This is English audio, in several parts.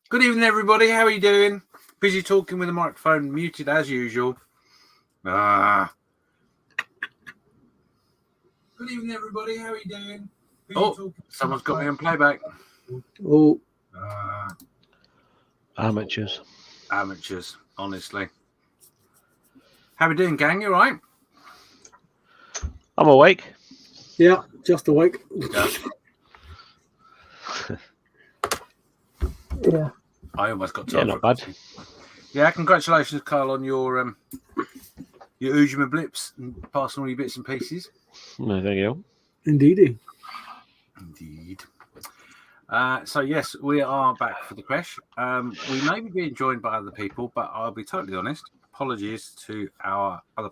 Good evening, everybody. How are you doing? Busy talking with the microphone muted as usual. Good evening, everybody. How are you doing? Someone's got me on playback. Oh, amateurs, honestly. How are we doing, gang? You all right? I'm awake. Yeah, just awake. Yeah. I almost got not bad. Yeah, congratulations, Karl, on your Ujima blips and passing all your bits and pieces. No, thank you. Indeed. So yes, we are back for the Creche. We may be being joined by other people, but I'll be totally honest. Apologies to our other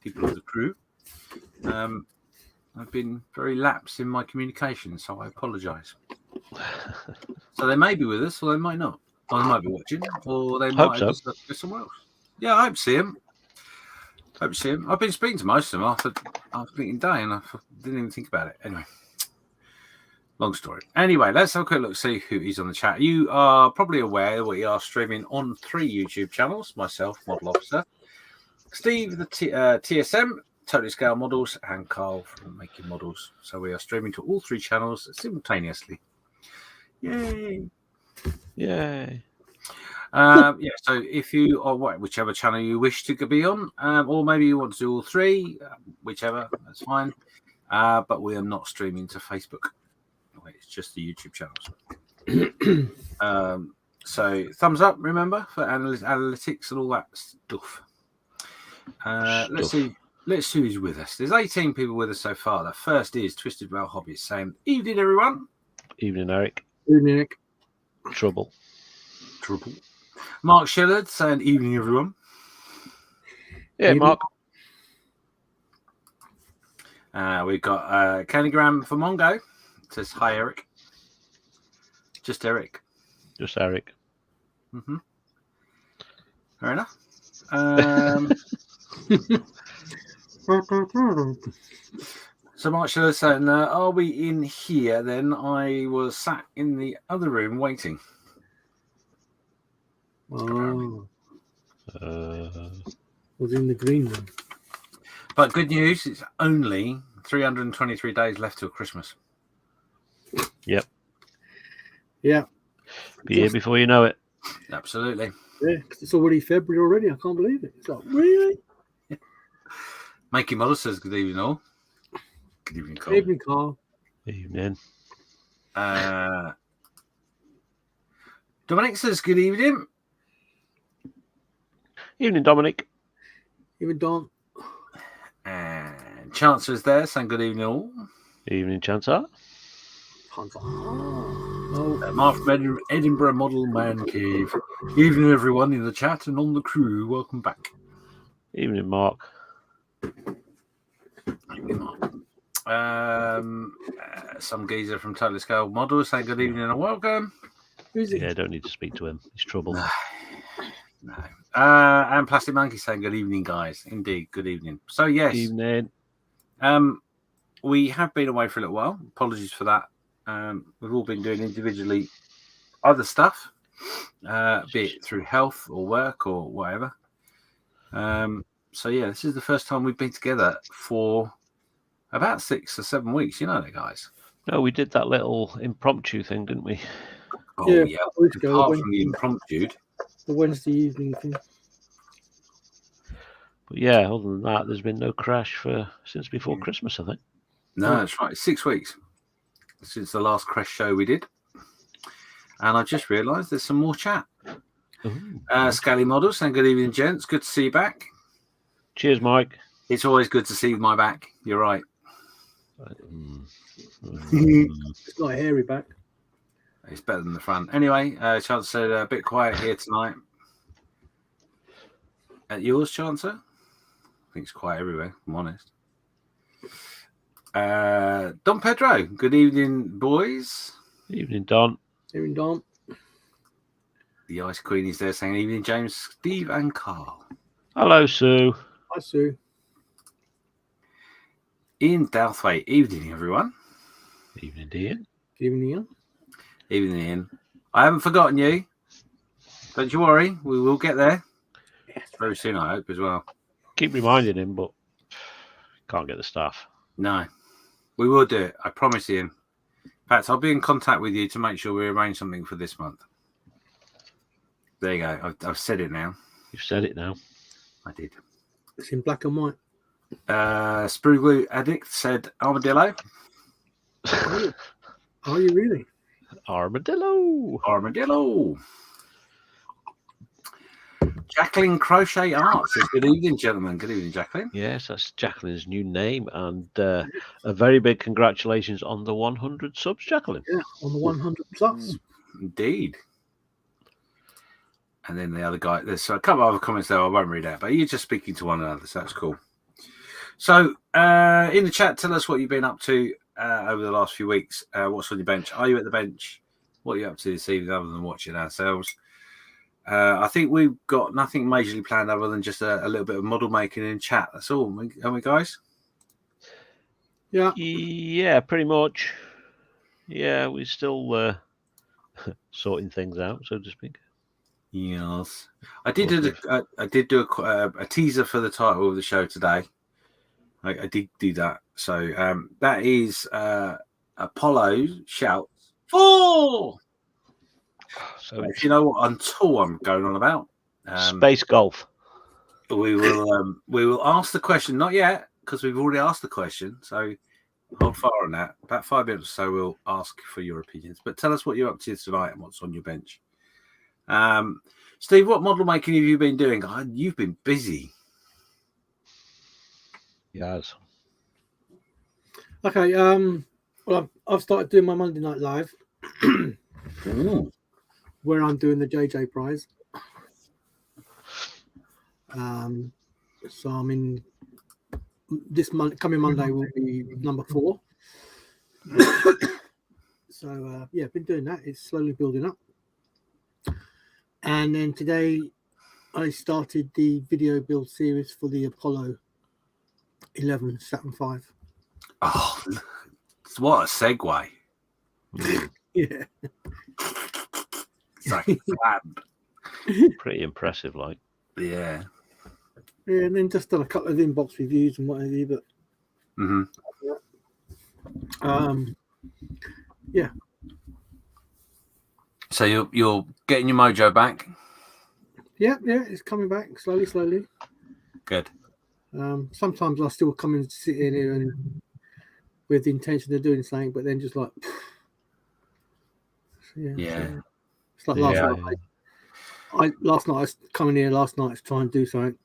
people of the crew. I've been very lapsed in my communication, so I apologise. So they may be with us, or they might not. Or they might be watching, or they might have just go somewhere else. Yeah, I hope to see him. I've been speaking to most of them after meeting day, and I didn't even think about it. Anyway, long story. Anyway, let's have a quick look, see who is on the chat. You are probably aware that we are streaming on 3 YouTube channels, myself, Model Officer, Steve, the TSM, Totally Scale Models, and Karl from Making Models. So we are streaming to all 3 channels simultaneously. Yay! So if you are whichever channel you wish to be on, or maybe you want to do all 3, whichever, that's fine. But we are not streaming to Facebook. It's just the YouTube channels. So thumbs up, remember, for analytics and all that stuff. Let's see who's with us. There's 18 people with us so far. The first is Twisted Rail Hobbies saying, "Evening, everyone." Evening, Eric. Evening, Nick. Trouble. Mark Shillard saying, "Evening, everyone." Yeah, Evening. Mark. We've got Candygram for Mongo. Says, "Hi, Eric." Just Eric. Just Eric. Mm-hmm. Fair enough. So Mark Shiller saying, "Are we in here?" Then I was sat in the other room waiting. Oh, was in the green room. But good news, it's only 323 days left till Christmas. Yep. Yeah. Be here before you know it. Absolutely. Yeah, 'cause it's already February already. I can't believe it. It's like, really? Makey Mother says, "Good evening, all." Good evening, Carl. Evening, Carl. Evening. Dominic says, "Good evening." Evening, Dominic. Even Don. And Chancellor's there saying, "Good evening, all." Evening, Chancellor. Oh, Mark from Edinburgh Model Man Cave. Evening, everyone in the chat and on the crew. Welcome back. Evening, Mark. Evening, Mark. Some geezer from Totally Scale Models saying, "Good evening and welcome." who's it? Yeah, don't need to speak to him. He's trouble. No. And Plastic Monkey saying, "Good evening, guys." Indeed, good evening. So yes, Evening. we have been away for a little while. Apologies for that. We've all been doing individually other stuff, be it through health or work or whatever. So yeah, this is the first time we've been together for about 6 or 7 weeks. You know that, guys. No, we did that little impromptu thing, didn't we? Oh Yeah, yeah. weeks ago, Apart from the impromptu. the Wednesday evening thing. But yeah, other than that, there's been no crash since before Christmas, I think. No, that's right. 6 weeks since the last Creche show we did. And I just realised there's some more chat. Scally Model saying, "Good evening, gents. Good to see you back." Cheers, Mike. It's always good to see my back. You're right. It's not a hairy back. It's better than the front. Anyway, Chancellor said, "A bit quiet here tonight." At yours, Chancellor? I think it's quiet everywhere, if I'm honest. Don Pedro, good evening, boys. Evening, Don. Evening, Don. The Ice Queen is there saying, "Evening, James, Steve, and Karl." Hello, Sue. Hi, Sue. Ian Douthwaite, evening, everyone. Evening, Ian. Good evening, Ian. Evening, Ian. I haven't forgotten you. Don't you worry, we will get there. Very soon, I hope, as well. Keep reminding him, but can't get the staff. No, we will do it. I promise you. In fact, I'll be in contact with you to make sure we arrange something for this month. There you go. I've said it now. You've said it now. I did. It's in black and white. Sprue Glue Addict said, "Armadillo." Are you really? Armadillo. Armadillo. Jacqueline Crochet Art says, "Good evening, gentlemen." Good evening, Jacqueline. Yes, that's Jacqueline's new name. And a very big congratulations on the 100 subs, Jacqueline. Yeah, on the 100 plus. Indeed. And then the other guy, there's a couple of other comments there I won't read out, but you're just speaking to one another, so that's cool. So, in the chat, tell us what you've been up to over the last few weeks. What's on your bench? Are you at the bench? What are you up to this evening other than watching ourselves? I think we've got nothing majorly planned other than just a little bit of model making in chat. That's all, haven't we, guys? Yeah. Yeah, pretty much. Yeah, we're still sorting things out, so to speak. Yes. I did do a teaser for the title of the show today. I did do that. So that is Apollo shouts 4. So If you know what until I'm going on about, space golf. we will ask the question. Not yet, because we've already asked the question. So hold fire on that. About 5 minutes or so, we'll ask for your opinions. But tell us what you're up to tonight and what's on your bench. Steve, what model making have you been doing? God, you've been busy. Yes. Okay. Well, I've started doing my Monday Night Live, where I'm doing the JJ prize. So I'm in this month. Coming Monday will be number 4. So yeah, been doing that. It's slowly building up. And then today, I started the video build series for the Apollo 11 Saturn V. Oh, what a segue! Yeah. It's like fab. Pretty impressive, like. Yeah. Yeah, and then just done a couple of inbox reviews and what have you, but yeah. So you're getting your mojo back. Yeah, it's coming back slowly. Good. Sometimes I still come and sit in here and with the intention of doing something, but then just like, Yeah. So it's like last night. Last night I was coming here last night to try and do something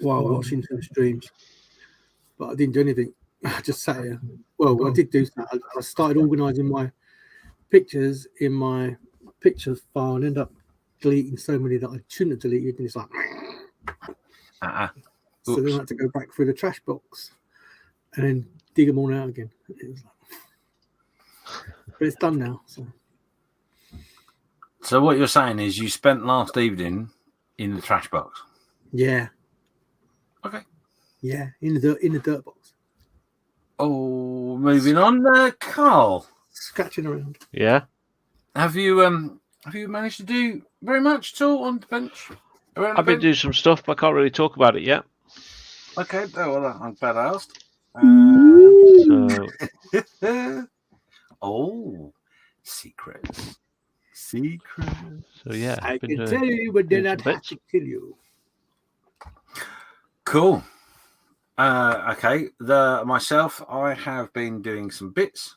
while watching some streams, but I didn't do anything. I just sat here. Well, I did do something. I started organising my pictures in my pictures file and ended up deleting so many that I shouldn't have deleted, and it's like so then I had to go back through the trash box and then dig them all out again. It was like, but it's done now. So what you're saying is you spent last evening in the trash box. Yeah. Okay. Yeah, in the dirt box. Oh, moving on, Karl. Scratching around. Yeah. Have you managed to do very much at all on the bench? I've been doing some stuff, but I can't really talk about it yet. Okay, well, I'm glad I asked. Oh, secrets. So yeah, I can tell you, but then I'd have to kill you. Cool. Okay. Myself, I have been doing some bits.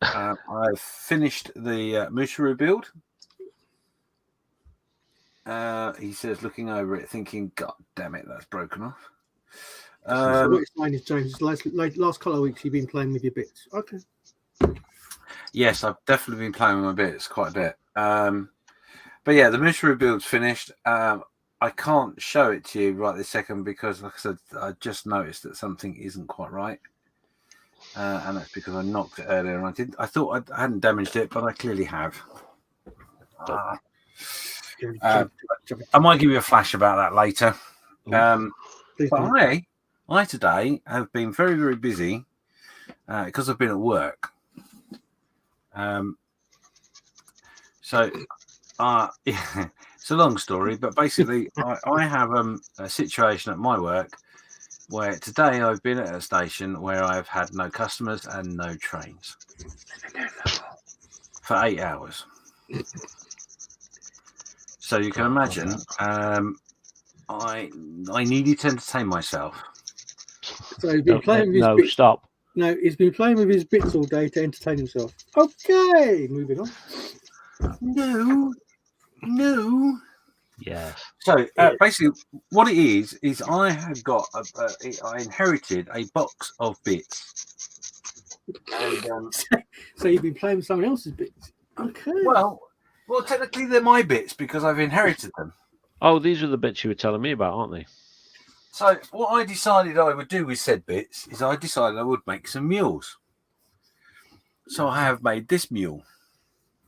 I've finished the Musharu build. He says, looking over it, thinking, "God damn it, that's broken off." So what you're saying is, James, last couple of weeks you've been playing with your bits. Okay. Yes, I've definitely been playing with my bits quite a bit. But yeah, the Musharu build's finished. I can't show it to you right this second because, like I said, I just noticed that something isn't quite right. And that's because I knocked it earlier and I thought I hadn't damaged it, but I clearly have. I might give you a flash about that later. But I today have been very, very busy because I've been at work. So yeah, it's a long story, but basically I have a situation at my work where today I've been at a station where I've had no customers and no trains for 8 hours. So you can imagine I needed to entertain myself. So he's been playing with his bits. Stop. No, he's been playing with his bits all day to entertain himself. Okay, moving on. No. Yes. So basically, what it is I have got I inherited a box of bits. And, so you've been playing with someone else's bits. Okay. Well, technically they're my bits because I've inherited them. Oh, these are the bits you were telling me about, aren't they? So what I decided I would do with said bits is I decided I would make some mules. So I have made this mule.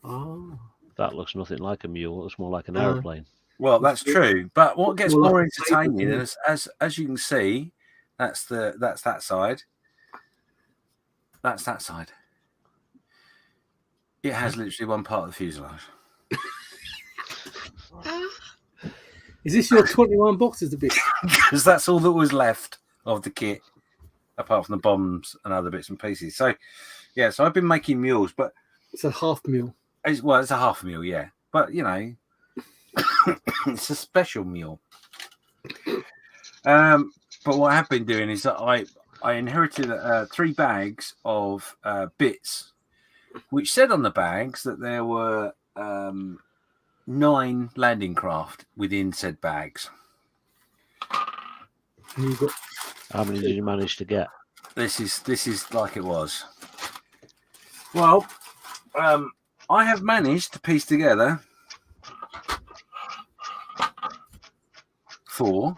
Oh. That looks nothing like a mule. It looks more like an aeroplane. Well, that's true. But what gets more entertaining is, as you can see, that's that side. That's that side. It has literally one part of the fuselage. Is this your 21 boxes of bits? Because that's all that was left of the kit, apart from the bombs and other bits and pieces. So, yeah, so I've been making mules, but it's a half mule. It's a half mule, yeah. But, you know, it's a special mule. But what I have been doing is that I inherited 3 bags of bits, which said on the bags that there were 9 landing craft within said bags. And you've got How many did you manage to get? This is like it was. Well, I have managed to piece together 4.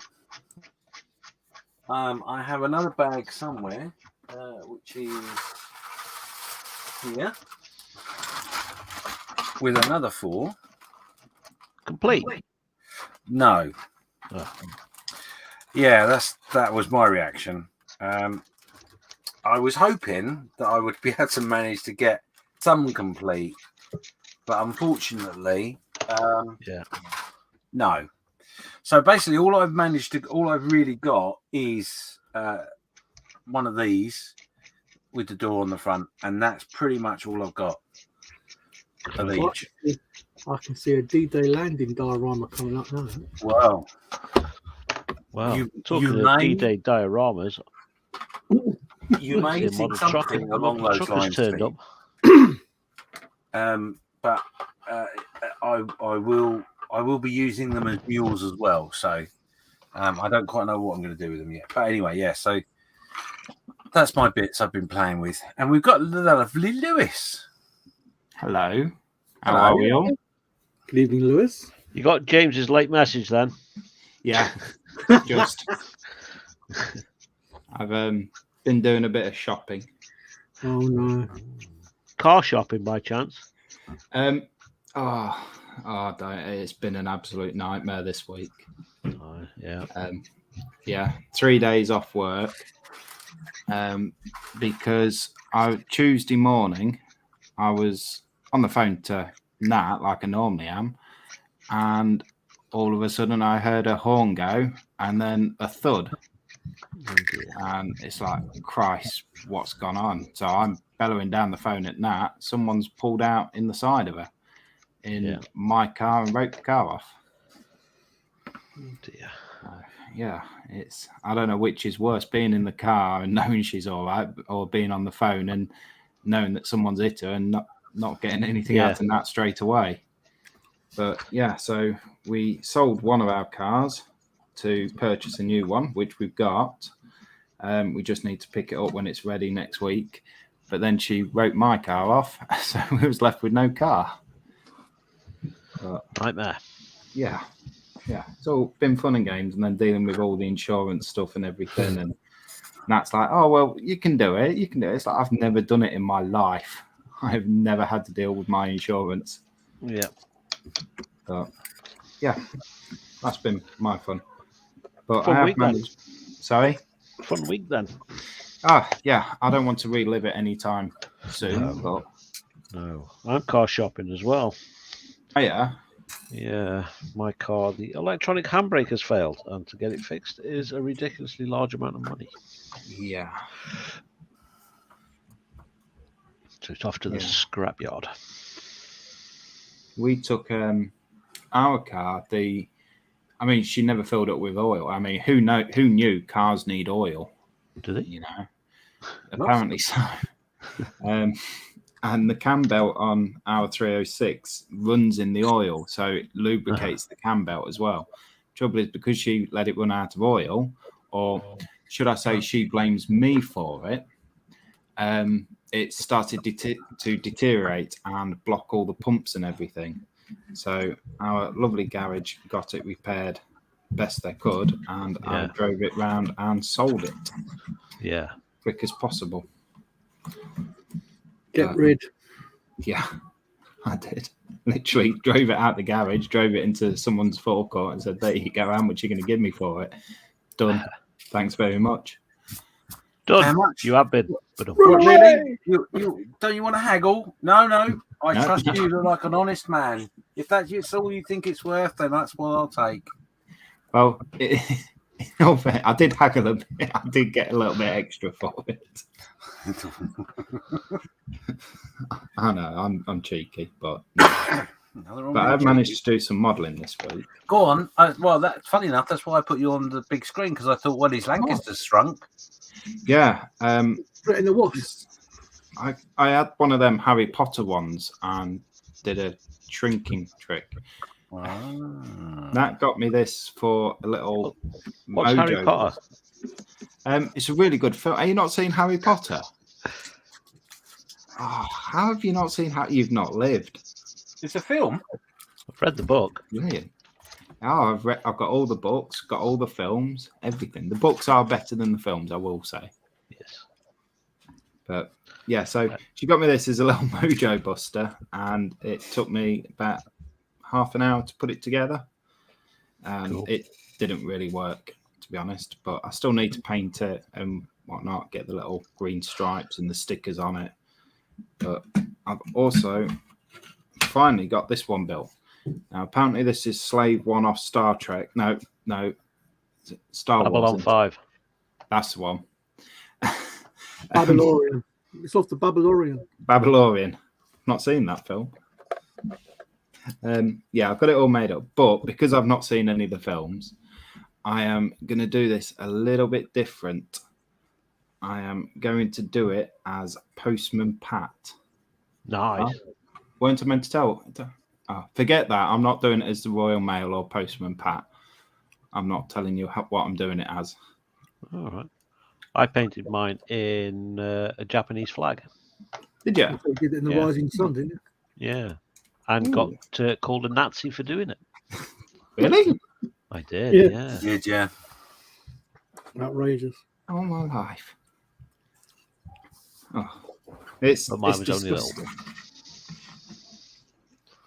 I have another bag somewhere, which is here, with another 4. Complete? No. Oh. Yeah, that was my reaction. I was hoping that I would be able to manage to get some complete, but unfortunately, no. So basically, all I've really got is one of these with the door on the front, and that's pretty much all I've got of each. I can see a D-Day landing diorama coming up now. Wow. Talking of D-Day dioramas, you may see something along those lines. Turned up. But I will be using them as mules as well. So I don't quite know what I'm going to do with them yet. But anyway, yeah. So that's my bits I've been playing with, and we've got the lovely Lewis. Hello. How are we all? Good evening, Lewis. You got James's late message then? Yeah. Just. I've been doing a bit of shopping. Oh no. Car shopping by chance? Don't. It's been an absolute nightmare this week. Oh, yeah. Yeah, 3 days off work. Because Tuesday morning I was on the phone to Nat like I normally am, and all of a sudden I heard a horn go and then a thud. And it's like, Christ, what's gone on? So I'm bellowing down the phone at Nat. Someone's pulled out in the side of her in my car and wrote the car off. Oh dear. Yeah, I don't know which is worse, being in the car and knowing she's all right, or being on the phone and knowing that someone's hit her and not getting anything out of Nat straight away. But yeah, so we sold one of our cars to purchase a new one, which we've got. We just need to pick it up when it's ready next week. But then she wrote my car off, so we was left with no car. But, nightmare. Yeah. It's all been fun and games, and then dealing with all the insurance stuff and everything. And Nat's like, oh, well, you can do it. It's like, I've never done it in my life. I've never had to deal with my insurance. Yeah. But, yeah, that's been my fun. But Fun I have week, managed. Sorry? Fun week then. Yeah. I don't want to relive it anytime soon. No. I'm car shopping as well. Oh, yeah? Yeah. My car, the electronic handbrake has failed, and to get it fixed is a ridiculously large amount of money. Yeah. So it's off to the scrapyard. We took our car, she never filled up with oil. I mean, who knew cars need oil? Do they? You know, apparently so. And the cam belt on our 306 runs in the oil, so it lubricates the cam belt as well. Trouble is, because she let it run out of oil, or should I say she blames me for it, it started to deteriorate and block all the pumps and everything. So our lovely garage got it repaired best they could, and I drove it round and sold it. Yeah. Quick as possible. Get rid. Yeah, I did. Literally drove it out the garage, drove it into someone's forecourt and said, there you go, how much are you going to give me for it? Done. Thanks very much. Done. How much? You have been. But really? You don't you want to haggle? No. I trust you. You're like an honest man. If that's all you think it's worth, then that's what I'll take. Well, I did haggle a bit. I did get a little bit extra for it. I know, I'm cheeky, but I've managed to do some modelling this week. Go on. Well, that's funny enough. That's why I put you on the big screen, because I thought, well, his Lancaster's shrunk. Yeah. Put it in the wash. I had one of them Harry Potter ones and did a shrinking trick. That got me this for a little What's mojo. Harry Potter? It's a really good film. Are you not seen Harry Potter? Oh, how have you not seen You've not lived. It's a film. I've read the book. Brilliant. Oh, I've got all the books, got all the films, everything. The books are better than the films, I will say. Yes. But yeah, so she got me this as a little mojo buster, and it took me about half an hour to put it together. Cool. It didn't really work, to be honest, but I still need to paint it and whatnot, get the little green stripes and the stickers on it. But I've also finally got this one built. Now, apparently this is Slave One off Star Trek. No, Star Babylon Wars. 5. That's the one. Babylorian. It's off the Babylorian. Not seen that film. Yeah, I've got it all made up. But because I've not seen any of the films, I am going to do this a little bit different. I am going to do it as Postman Pat. Nice. Weren't I meant to tell? Forget that. I'm not doing it as the Royal Mail or Postman Pat. I'm not telling you what I'm doing it as. All right. I painted mine in a Japanese flag. Did you? You did it in the Rising Sun, didn't you? Yeah. And got called a Nazi for doing it. Really? I did, yeah. You did, yeah. Outrageous. All my life. Oh, it's But mine it's was only little. disgusting.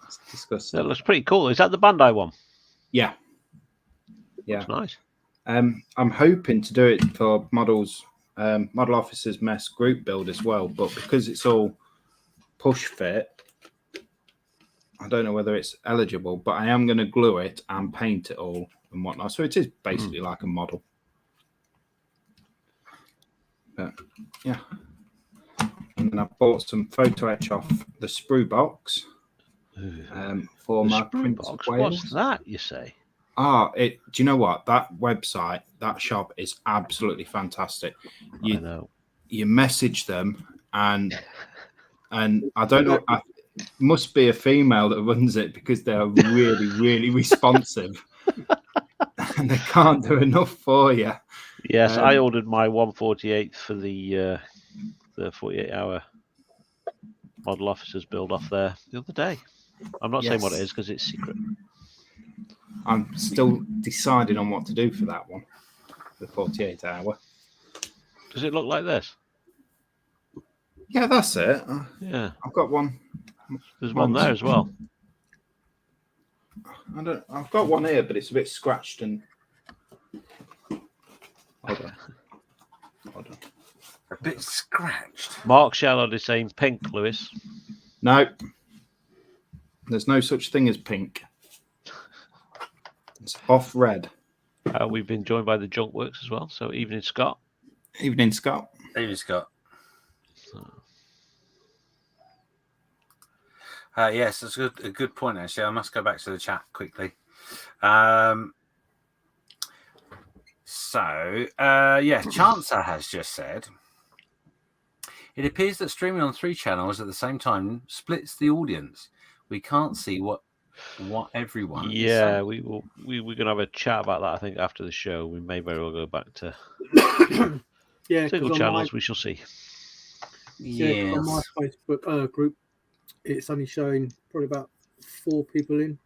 It's disgusting. That looks pretty cool. Is that the Bandai one? Yeah. That's nice. I'm hoping to do it for Model Officers Mess group build as well, but because it's all push fit, I don't know whether it's eligible, but I am going to glue it and paint it all and whatnot. So it is basically like a model. But yeah. And then I bought some photo etch off the sprue box for my sprue Prince of box. Wales. What's that, you say? Do you know what? That website, that shop is absolutely fantastic. I know. You message them and I don't know, it must be a female that runs it because they're really, really responsive. And they can't do enough for you. Yes, I ordered my 148 for the 48-hour Model Officers build off there the other day. I'm not saying what it is because it's secret. I'm still deciding on what to do for that one, the 48-hour. Does it look like this? Yeah, that's it. Yeah. I've got one. There's one there as well. I've got one here, but it's a bit scratched and. Hold on. A bit scratched. Mark Shallard is saying pink, Lewis. No. There's no such thing as pink. It's off red. We've been joined by the Junk Works as well. So evening, Scott. Evening, Scott. Evening, Scott. Yes, that's a good point, actually. I must go back to the chat quickly. Chancer has just said, it appears that streaming on 3 channels at the same time splits the audience. We can't see what everyone is saying. we're going to have a chat about that, I think, after the show. We may very well go back to single channels. We shall see. Yeah, on my Facebook group, it's only showing probably about 4 people in.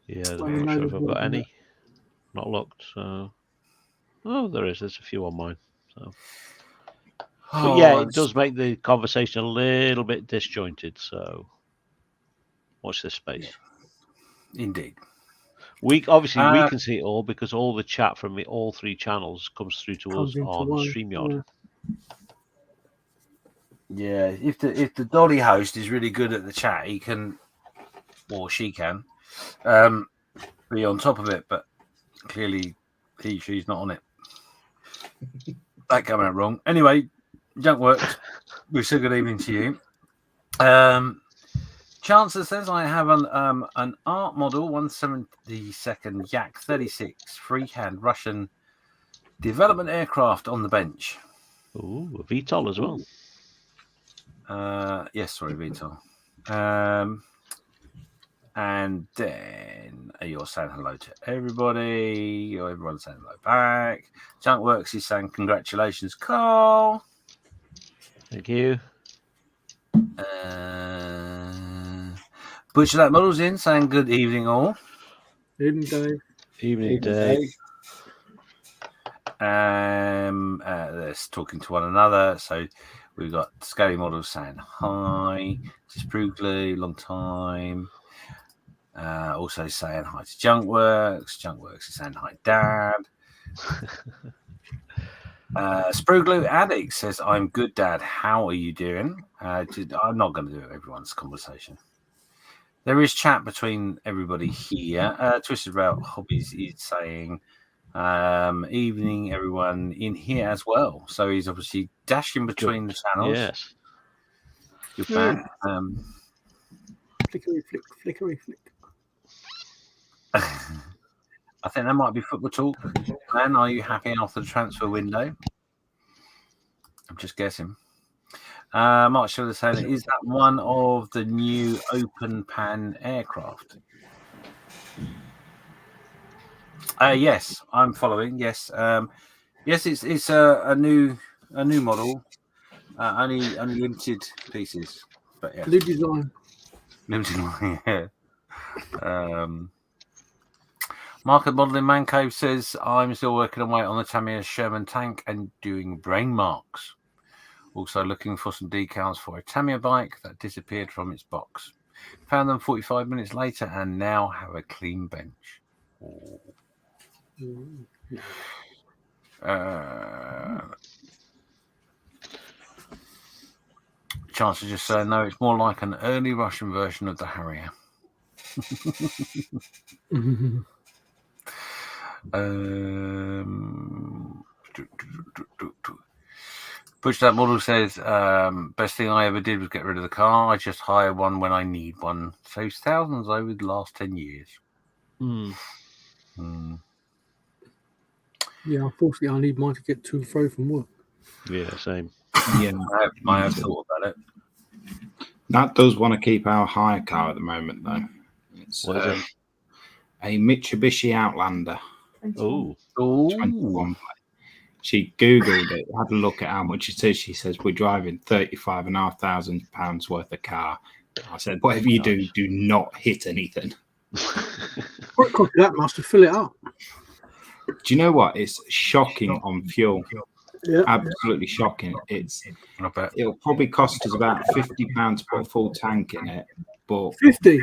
Yeah, I'm not sure if I've got any. Not looked. So, there is. There's a few on mine. So, but it does make the conversation a little bit disjointed. So, watch this space. Indeed. We can see it all because all the chat from all 3 channels comes through to us on StreamYard. Yeah, if the Dolly host is really good at the chat, he can, or she can, be on top of it. But clearly, she's not on it. That came out wrong. Anyway, Junk Works. We say good evening to you. Chancellor says I have an art model 172nd Yak 36 freehand Russian development aircraft on the bench. Ooh, a VTOL as well. Yes, sorry, VTOL. And then you're saying hello to everybody. Everyone's saying hello back. Junkworks is saying congratulations, Karl. Thank you. Butcher That Model's in saying good evening, all. Evening, Dave. Evening, Dave. They're talking to one another. So we've got Scaly Models saying hi to Sprugly, long time. Also saying hi to Junkworks. Junkworks is saying hi, Dad. Spruglu Addict says, I'm good, Dad. How are you doing? I'm not going to do everyone's conversation. There is chat between everybody here. Twisted Rail Hobbies is saying, evening, everyone in here as well. So he's obviously dashing between the channels. Yes. Good fan. Flickery flick, flickery flick. I think that might be football talk. Man, are you happy after the transfer window? I'm just guessing. Mark Schiller saying, is that one of the new open pan aircraft? Yes, I'm following. Yes, yes, it's a new model. Only limited pieces, but yeah, New design. Limited one. Yeah. Market Modeling Man Cave says, I'm still working away on the Tamiya Sherman tank and doing brain marks. Also looking for some decals for a Tamiya bike that disappeared from its box. Found them 45 minutes later and now have a clean bench. Oh. Chance to just say, no, it's more like an early Russian version of the Harrier. Push That Model says, best thing I ever did was get rid of the car. I just hire one when I need one. Saves thousands over the last 10 years. Yeah, unfortunately, I need mine to get to and fro from work. Yeah, same. Yeah, I have thought about it. That does want to keep our hire car at the moment, though. It's What is it? a Mitsubishi Outlander. Oh, 21. She Googled it, had a look at how much it is. She says, we're driving £35,500 worth of car. I said, whatever you do not hit anything. What cost that much to fill it up? Do you know what? It's shocking on fuel. Yeah. Absolutely shocking. It'll probably cost us about £50 to put a full tank in it, but £50.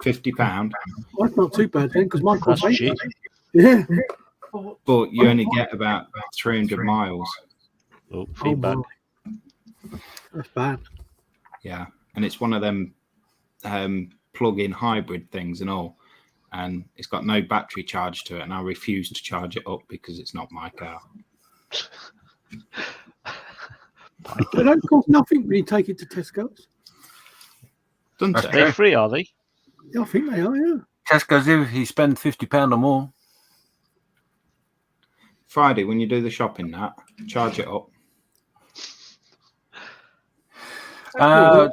£50. That's not too bad then, because mine costs that's £80. cheap. Yeah. But you only get about 300 miles. Oh, feedback. That's bad. Yeah, and it's one of them plug-in hybrid things and all, and it's got no battery charge to it, and I refuse to charge it up because it's not my car. They don't cost nothing when you take it to Tesco's. Doesn't That's it? They're free, are they? Yeah, I think they are, yeah. Tesco's, if you spend £50 or more. Friday, when you do the shopping, charge it up.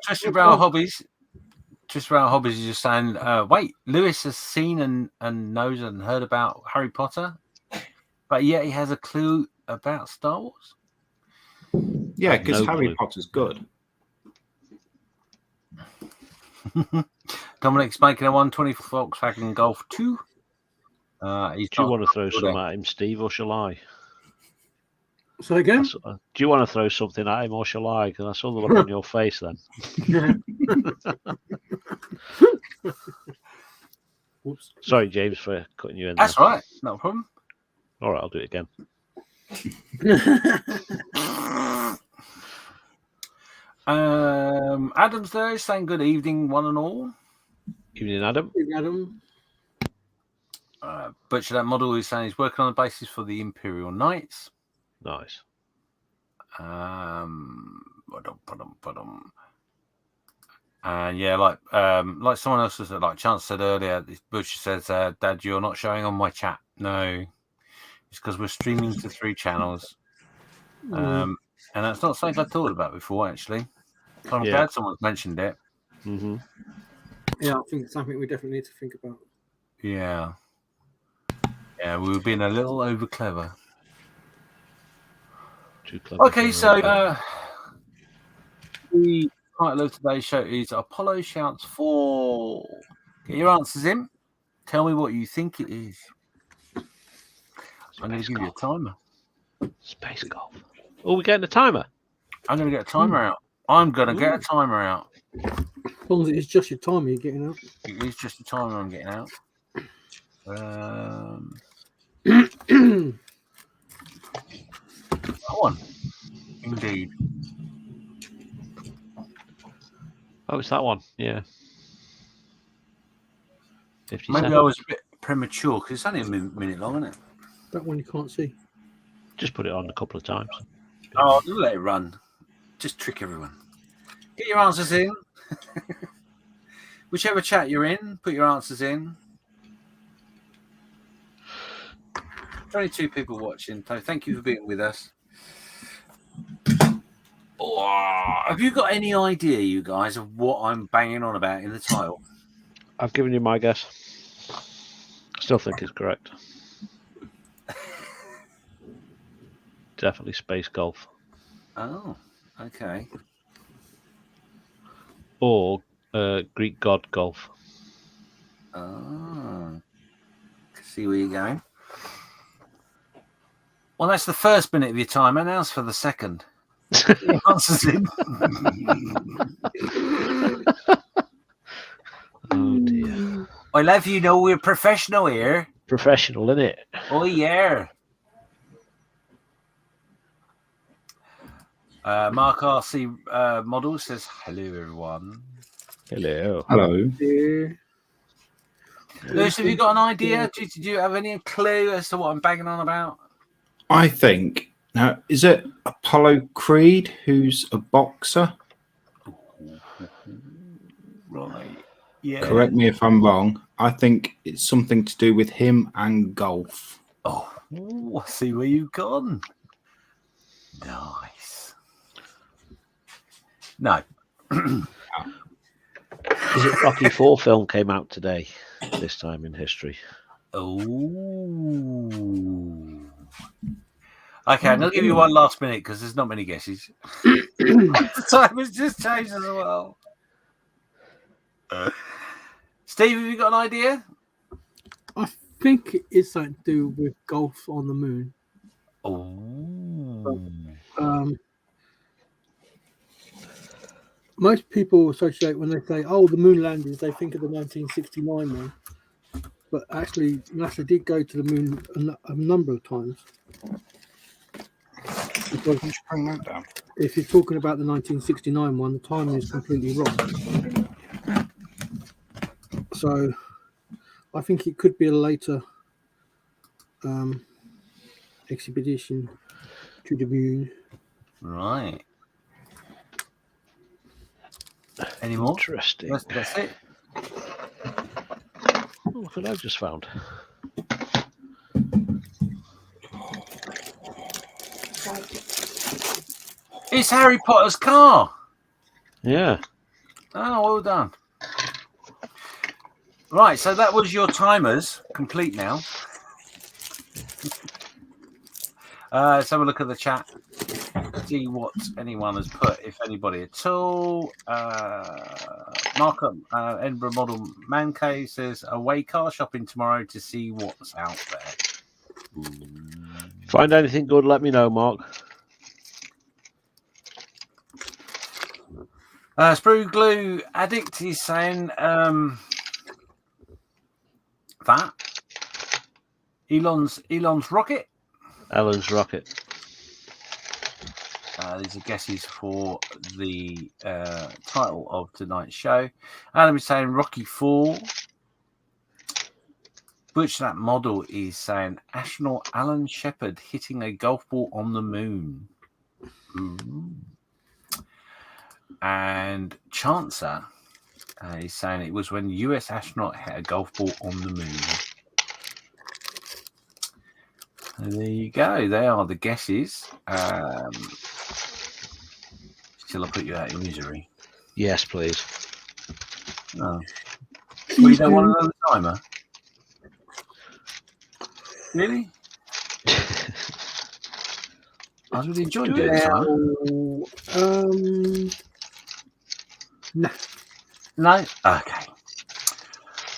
Twisted Rail Hobbies is just saying, wait, Lewis has seen and knows and heard about Harry Potter, but yet he has a clue about Star Wars. Yeah, because No Harry clue. Potter's good. Dominic's making a 120 Volkswagen Golf 2. Do you want to throw something at him, Steve, or shall I? So again? Do you want to throw something at him, or shall I? Because I saw the look on your face then. Whoops. Sorry, James, for cutting you in. That's there. right, no problem. All right, I'll do it again. Adam's there saying good evening, one and all. Evening, Adam. Adam. Butcher That Model is saying he's working on the basis for the Imperial Knights. Nice. And yeah, like someone else was like Chance said earlier, Butcher says, Dad, you're not showing on my chat. No, it's because we're streaming to 3 channels. And that's not something I thought about before, actually. So I'm glad someone's mentioned it. Mm-hmm. Yeah, I think it's something we definitely need to think about. Yeah. Yeah, we were being a little over clever. Too clever. Okay, so the title of today's show is Apollo Shouts 4. Get your answers in. Tell me what you think it is. I'm going to give you a timer. Space golf. Oh, we're getting a timer. I'm going to get a timer out. I'm going to get a timer out. As long as it's just your timer you're getting out. It is just a timer I'm getting out. That one. Indeed. Oh, it's that one. Yeah. 50 Maybe seconds. I was a bit premature because it's only a minute long, isn't it? That one you can't see. Just put it on a couple of times. Oh, let it run. Just trick everyone. Get your answers in. Whichever chat you're in, put your answers in. 22 people watching, so thank you for being with us. Oh, have you got any idea, you guys, of what I'm banging on about in the title? I've given you my guess. Still think it's correct. Definitely space golf. Oh, okay. Or Greek god golf. Oh, see where you're going. Well, that's the first minute of your timer. Now's for the second. The answers in. Oh dear. I love you know we're professional here. Professional, innit? Oh yeah. Mark RC Model says hello everyone. Hello. Hello. Yeah. Lewis, have you got an idea? Do you have any clue as to what I'm banging on about? I think now is it Apollo Creed who's a boxer? Right. Yeah. Correct me if I'm wrong. I think it's something to do with him and golf. Oh, I see where you've gone. Nice. No. Is it Rocky IV film came out today, this time in history? Oh. Okay, I'm going to give you one last minute because there's not many guesses. The time has just changed as well. Steve, have you got an idea? I think it's something to do with golf on the moon. Oh. Most people associate when they say, "Oh, the moon landings," they think of the 1969 one. But actually, NASA did go to the moon a number of times. Because Bring that down. if you're talking about the 1969 one, the timing is completely wrong. So I think it could be a later expedition to the moon. Right. Any more? Interesting. That's it. Oh, look what I've just found. It's Harry Potter's car. Yeah. Oh, well done. Right, so that was your timers complete now. Let's have a look at the chat. See what anyone has put, if anybody at all. Markham, Edinburgh Model Man Cave says, away car shopping tomorrow to see what's out there. Find anything good, let me know, Mark. Sprue Glue Addict is saying that Elon's rocket. Ellen's rocket. These are guesses for the title of tonight's show. Adam is saying Rocky IV. Butch, that model, is saying astronaut Alan Shepard hitting a golf ball on the moon. Ooh. And Chancer is saying it was when US astronaut hit a golf ball on the moon. And there you go. They are the guesses. Shall I put you out of misery? Yes, please. Oh. Well, you don't want another timer? Really? I was really enjoying doing this one. Nah. No? Okay.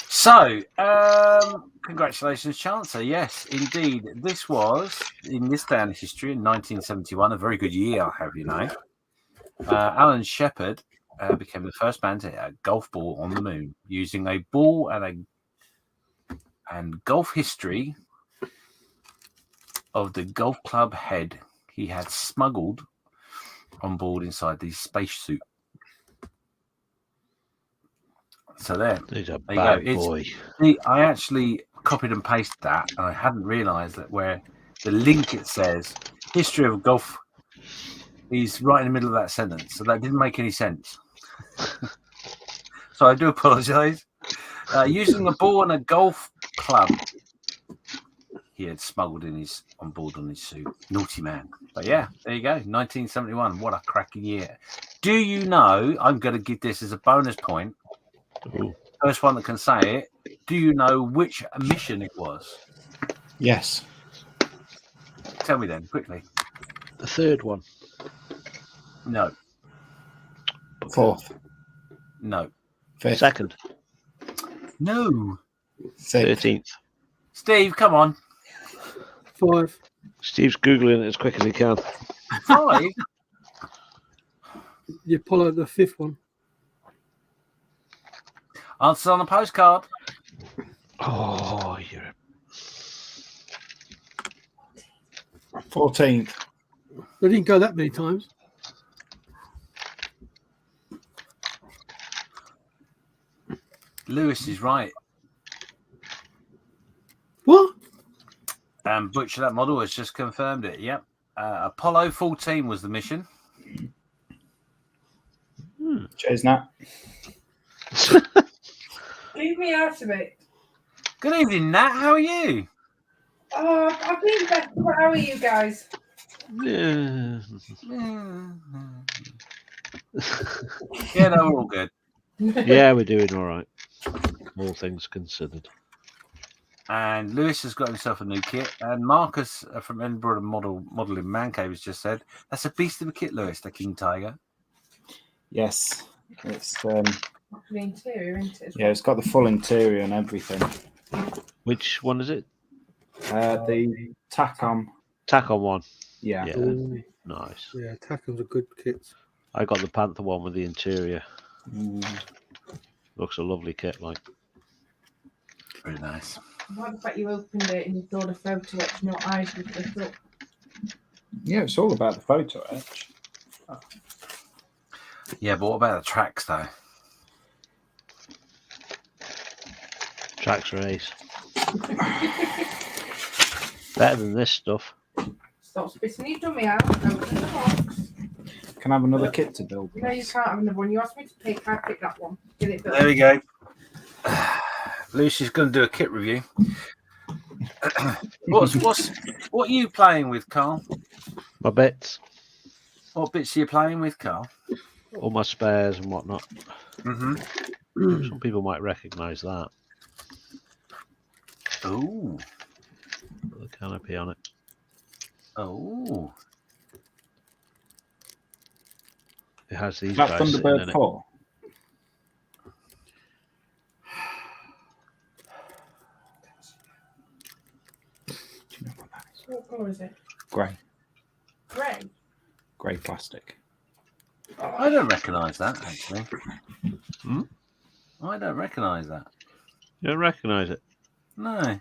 So, congratulations, Chancellor. Yes, indeed. This was, in this day in history, in 1971, a very good year, I'll have you know. Alan Shepard became the first man to hit a golf ball on the moon using a ball and golf history of the golf club head he had smuggled on board inside the spacesuit. So there He's a you bad go. boy. I actually copied and pasted that, and I hadn't realised that where the link it says history of golf. He's right in the middle of that sentence, so that didn't make any sense. So I do apologise. Using a ball and a golf club he had smuggled on board on his suit. Naughty man. But yeah, there you go. 1971. What a cracking year. Do you know, I'm going to give this as a bonus point. Ooh. First one that can say it. Do you know which mission it was? Yes. Tell me then, quickly. The third one. No. Fourth. No. Fifth. Second. No. Sixth. 13th. Steve, come on. 5. Steve's Googling it as quick as he can. 5? You Apollo, the 5th one. Answers on a postcard. Oh, you're 14th. They didn't go that many times. Lewis is right. What? Butcher, that model has just confirmed it. Yep. Apollo 14 was the mission. Cheers, Nat. Leave me out of it. Good evening, Nat. How are you? Oh, I've been better. How are you guys? Yeah. Yeah, no, we're all good. Yeah, we're doing all right. All things considered. And Lewis has got himself a new kit. And Marcus from Edinburgh Modelling Man Cave has just said, that's a beast of a kit, Lewis, the King Tiger. Yes. It's The interior, isn't it? yeah, it's got the full interior and everything. Which one is it? The Tacom. Tacom one. Yeah. Yeah. Ooh. Nice. Yeah, Tacom's a good kit. I got the Panther one with the interior. Mm. Looks a lovely kit, like. Very nice. I like the fact you opened it and you saw the photo etch, no eyes with lit up. Yeah, it's all about the photo etch. Yeah, but what about the tracks, though? Tracks are ace. Better than this stuff. Stop spitting your dummy out. Open the box. Can I have another kit to build? No, you can't have another one. You asked me to pick. I picked that one. Get it built. There we go. Lucy's going to do a kit review. What are you playing with, Carl? My bits. What bits are you playing with, Carl? All my spares and whatnot. Mm-hmm. Some people might recognise that. Oh. Put the canopy on it. Oh. It has these That guys sitting Thunderbird in it. 4. Do you know what that is? What colour is it? Grey. Grey. Grey plastic. I don't recognise that, actually. Hmm? I don't recognise that. You don't recognise it? No.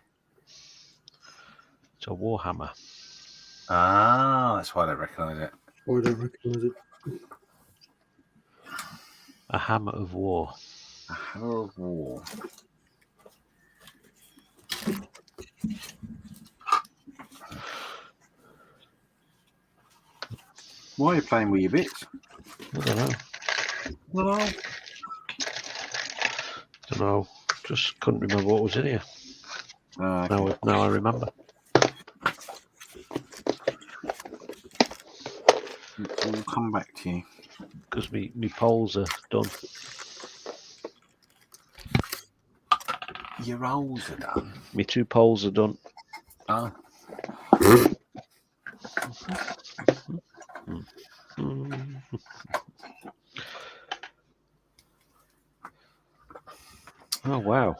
It's a Warhammer. Ah, that's why I don't recognise it. Oh, I don't recognise it. A hammer of war. A Hammer of War. Why are you playing with your bits? I don't know. Well, Don't know. Just couldn't remember what was in here. Now I remember. We'll come back to you. Because me polls are done. Your rolls are done. My 2 poles are done. Oh. Oh wow!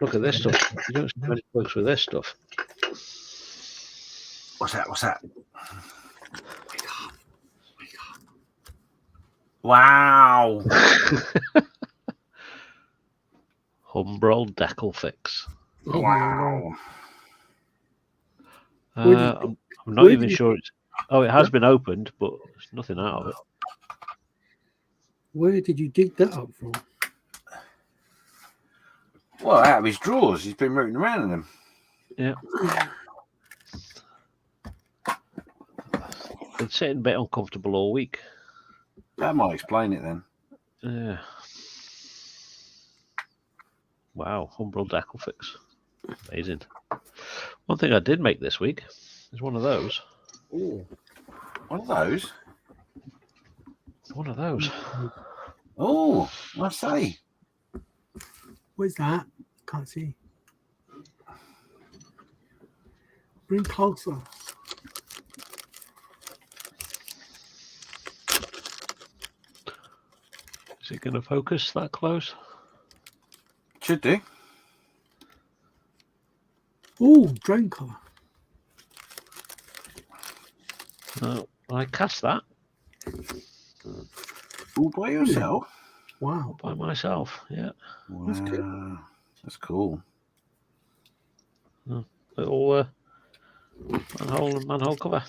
Look at this stuff. You don't see many books with this stuff. What's that? Wow! Humbrol decal fix. Wow! I'm not even sure it's. Oh, it has been opened, but there's nothing out of it. Where did you dig that up from? Well, out of his drawers. He's been rooting around in them. Yeah. Been sitting a bit uncomfortable all week. That might explain it then. Yeah. Wow, Humbrol decal fix. Amazing. One thing I did make this week is one of those. Ooh. One of those? One of those. Oh, I say. Where's that? Can't see. Bring closer. Is it going to focus that close? Should do. Oh, drain cover. I cast that. All by yourself? Wow. By myself, yeah. Wow. That's good. That's cool. Little manhole cover.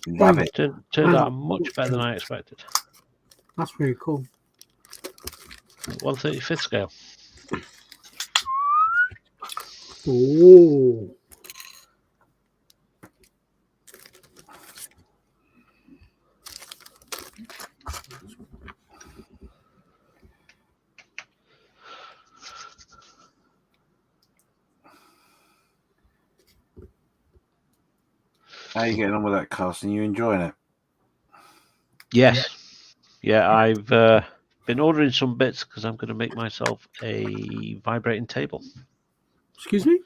Love it. Turned out much better than I expected. That's really cool. 1/35th scale. Oh. How are you getting on with that, Carson? You enjoying it? Yes. Yeah, I've been ordering some bits because I'm going to make myself a vibrating table. Excuse me?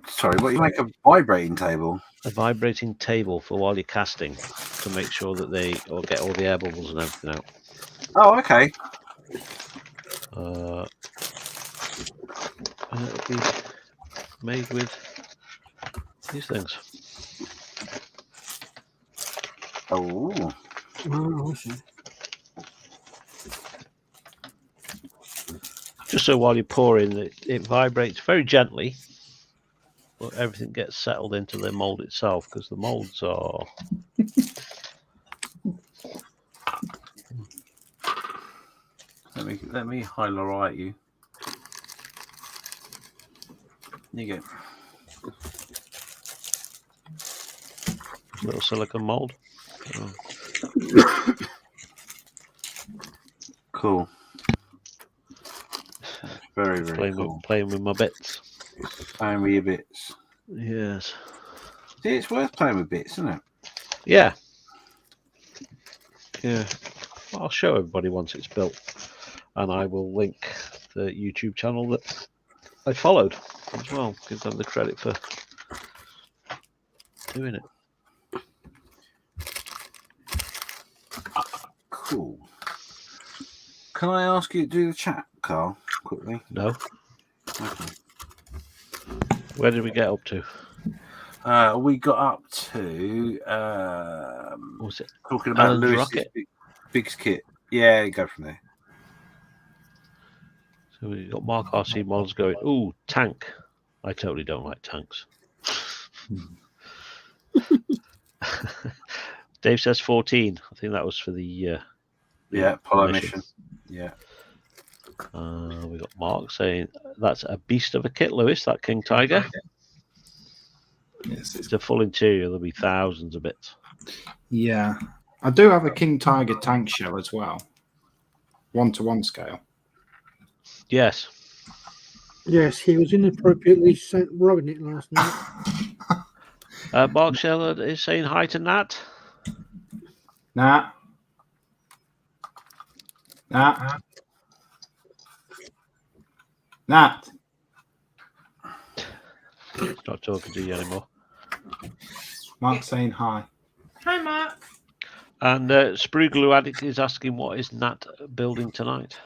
Sorry, what, you make a vibrating table? A vibrating table for while you're casting to make sure that they get all the air bubbles and everything out. Oh, okay. And it'll be made with these things. Oh. Oh, I see. Just so while you're pouring, it vibrates very gently, but everything gets settled into the mold itself because the molds are. Let me highlight you. There you go. Little silicone mold. Cool. That's very, very cool. Playing with my bits. Playing with your bits. Yes. See, it's worth playing with bits, isn't it? Yeah. Yeah. Well, I'll show everybody once it's built, and I will link the YouTube channel that I followed as well. Give them the credit for doing it. Cool. Can I ask you to do the chat, Carl, quickly? No. Okay. Where did we get up to? We got up to What was it? talking about Alan's Lewis's rocket? big kit. Yeah, go from there. So we got Mark RC Mods going. Ooh, tank. I totally don't like tanks. Dave says 14. I think that was for the Apollo mission. Yeah. We got Mark saying that's a beast of a kit, Lewis. That King Tiger. Yes, It's a full interior. There'll be thousands of bits. Yeah, I do have a King Tiger tank shell as well, 1-to-1 scale. Yes. Yes, he was inappropriately rubbing it last night. Mark Sheller is saying hi to Nat. Nat. Not talking to you anymore. Mark's saying hi. Hi, Mark. And Sprugaloo Addict is asking, what is Nat building tonight?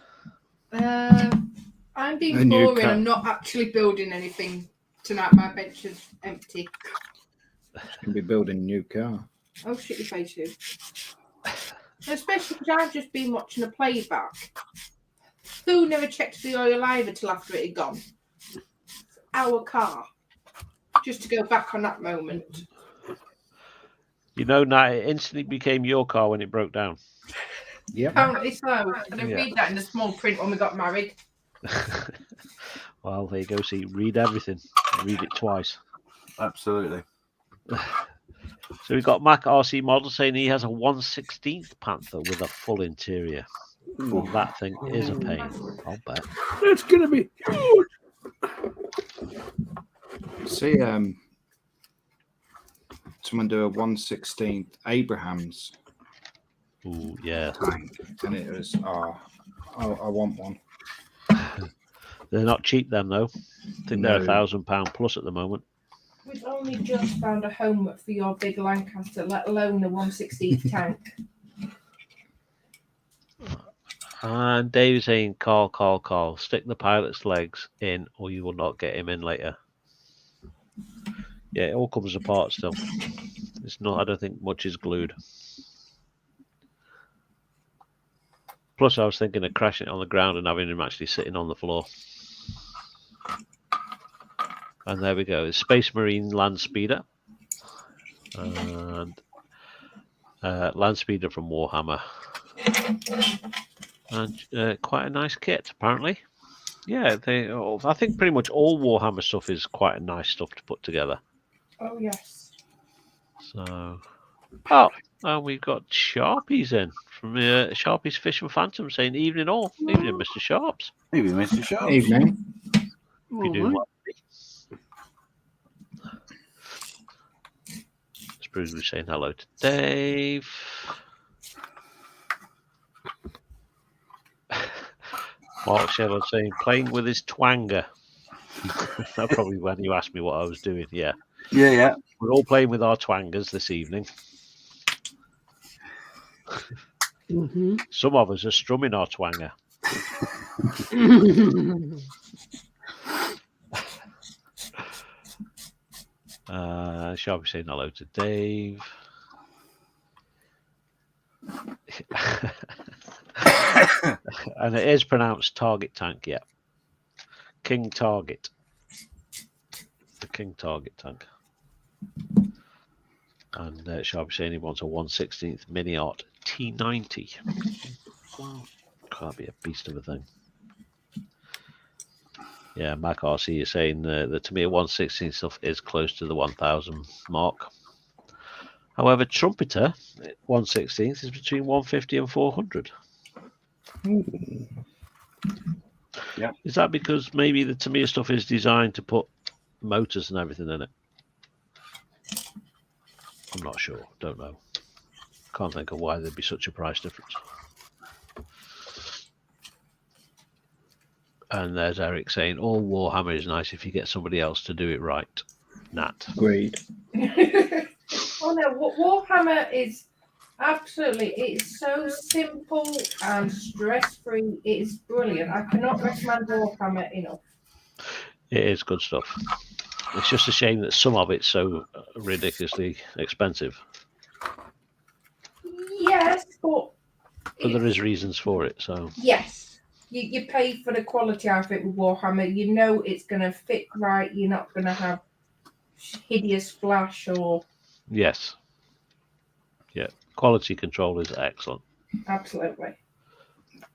I'm being boring. I'm not actually building anything tonight. My bench is empty. Can be building a new car. Oh, shit your face, you. Especially because I've just been watching a playback. Who never checked the oil either till after it had gone? Our car. Just to go back on that moment. You know, Nat, it instantly became your car when it broke down. Yep. Apparently so. I didn't read that in the small print when we got married. Well, there you go. See, read everything. Read it twice. Absolutely. So we've got Mac RC Model saying he has a 1/16 Panther with a full interior. Well, that thing is a pain. I'll bet. It's going to be huge. See, someone do a 1/16 Abrahams Ooh, yeah. tank, and it was, I want one. They're not cheap, them though. I think they're £1,000 plus at the moment. We've only just found a home for your big Lancaster, let alone a 1/16 tank. And Dave's saying, Carl, stick the pilot's legs in or you will not get him in later. Yeah, it all comes apart still. It's not, I don't think much is glued. Plus, I was thinking of crashing it on the ground and having him actually sitting on the floor. And there we go. It's Space Marine Land Speeder. And Land Speeder from Warhammer. And quite a nice kit, apparently. Yeah, I think pretty much all Warhammer stuff is quite a nice stuff to put together. Oh, yes. So, and we've got Sharpies in from Sharpies Fish and Phantom saying, evening all. Evening, Mr. Sharps. Evening, Mr. Sharps. Evening. If you do well. Spruce was saying hello to Dave. Mark Shell saying playing with his twanger. That's probably when you asked me what I was doing. Yeah. Yeah. We're all playing with our twangers this evening. Mm-hmm. Some of us are strumming our twanger. Shall we say hello to Dave? And it is pronounced Target Tank, yeah. King Target. The King Target tank. And shall we say he wants a 1/16 Mini Art T90. Wow. Can't be a beast of a thing. Yeah, Mac RC is saying that to me a 1/16 stuff is close to the 1,000 mark. However, Trumpeter 1/16 is between 150 and 400. Yeah. Is that because maybe the Tamiya stuff is designed to put motors and everything in it? I'm not sure. Don't know. Can't think of why there'd be such a price difference. And there's Eric saying, all Warhammer is nice if you get somebody else to do it right. Nat. Agreed. Oh no, Warhammer is absolutely, it's so simple and stress-free. It's brilliant. I cannot recommend Warhammer enough. It is good stuff. It's just a shame that some of it's so ridiculously expensive. Yes, but there is reasons for it. So yes. You pay for the quality of it with Warhammer. You know it's going to fit right. You're not going to have hideous flash or... Yes. Yeah. Quality control is excellent. Absolutely.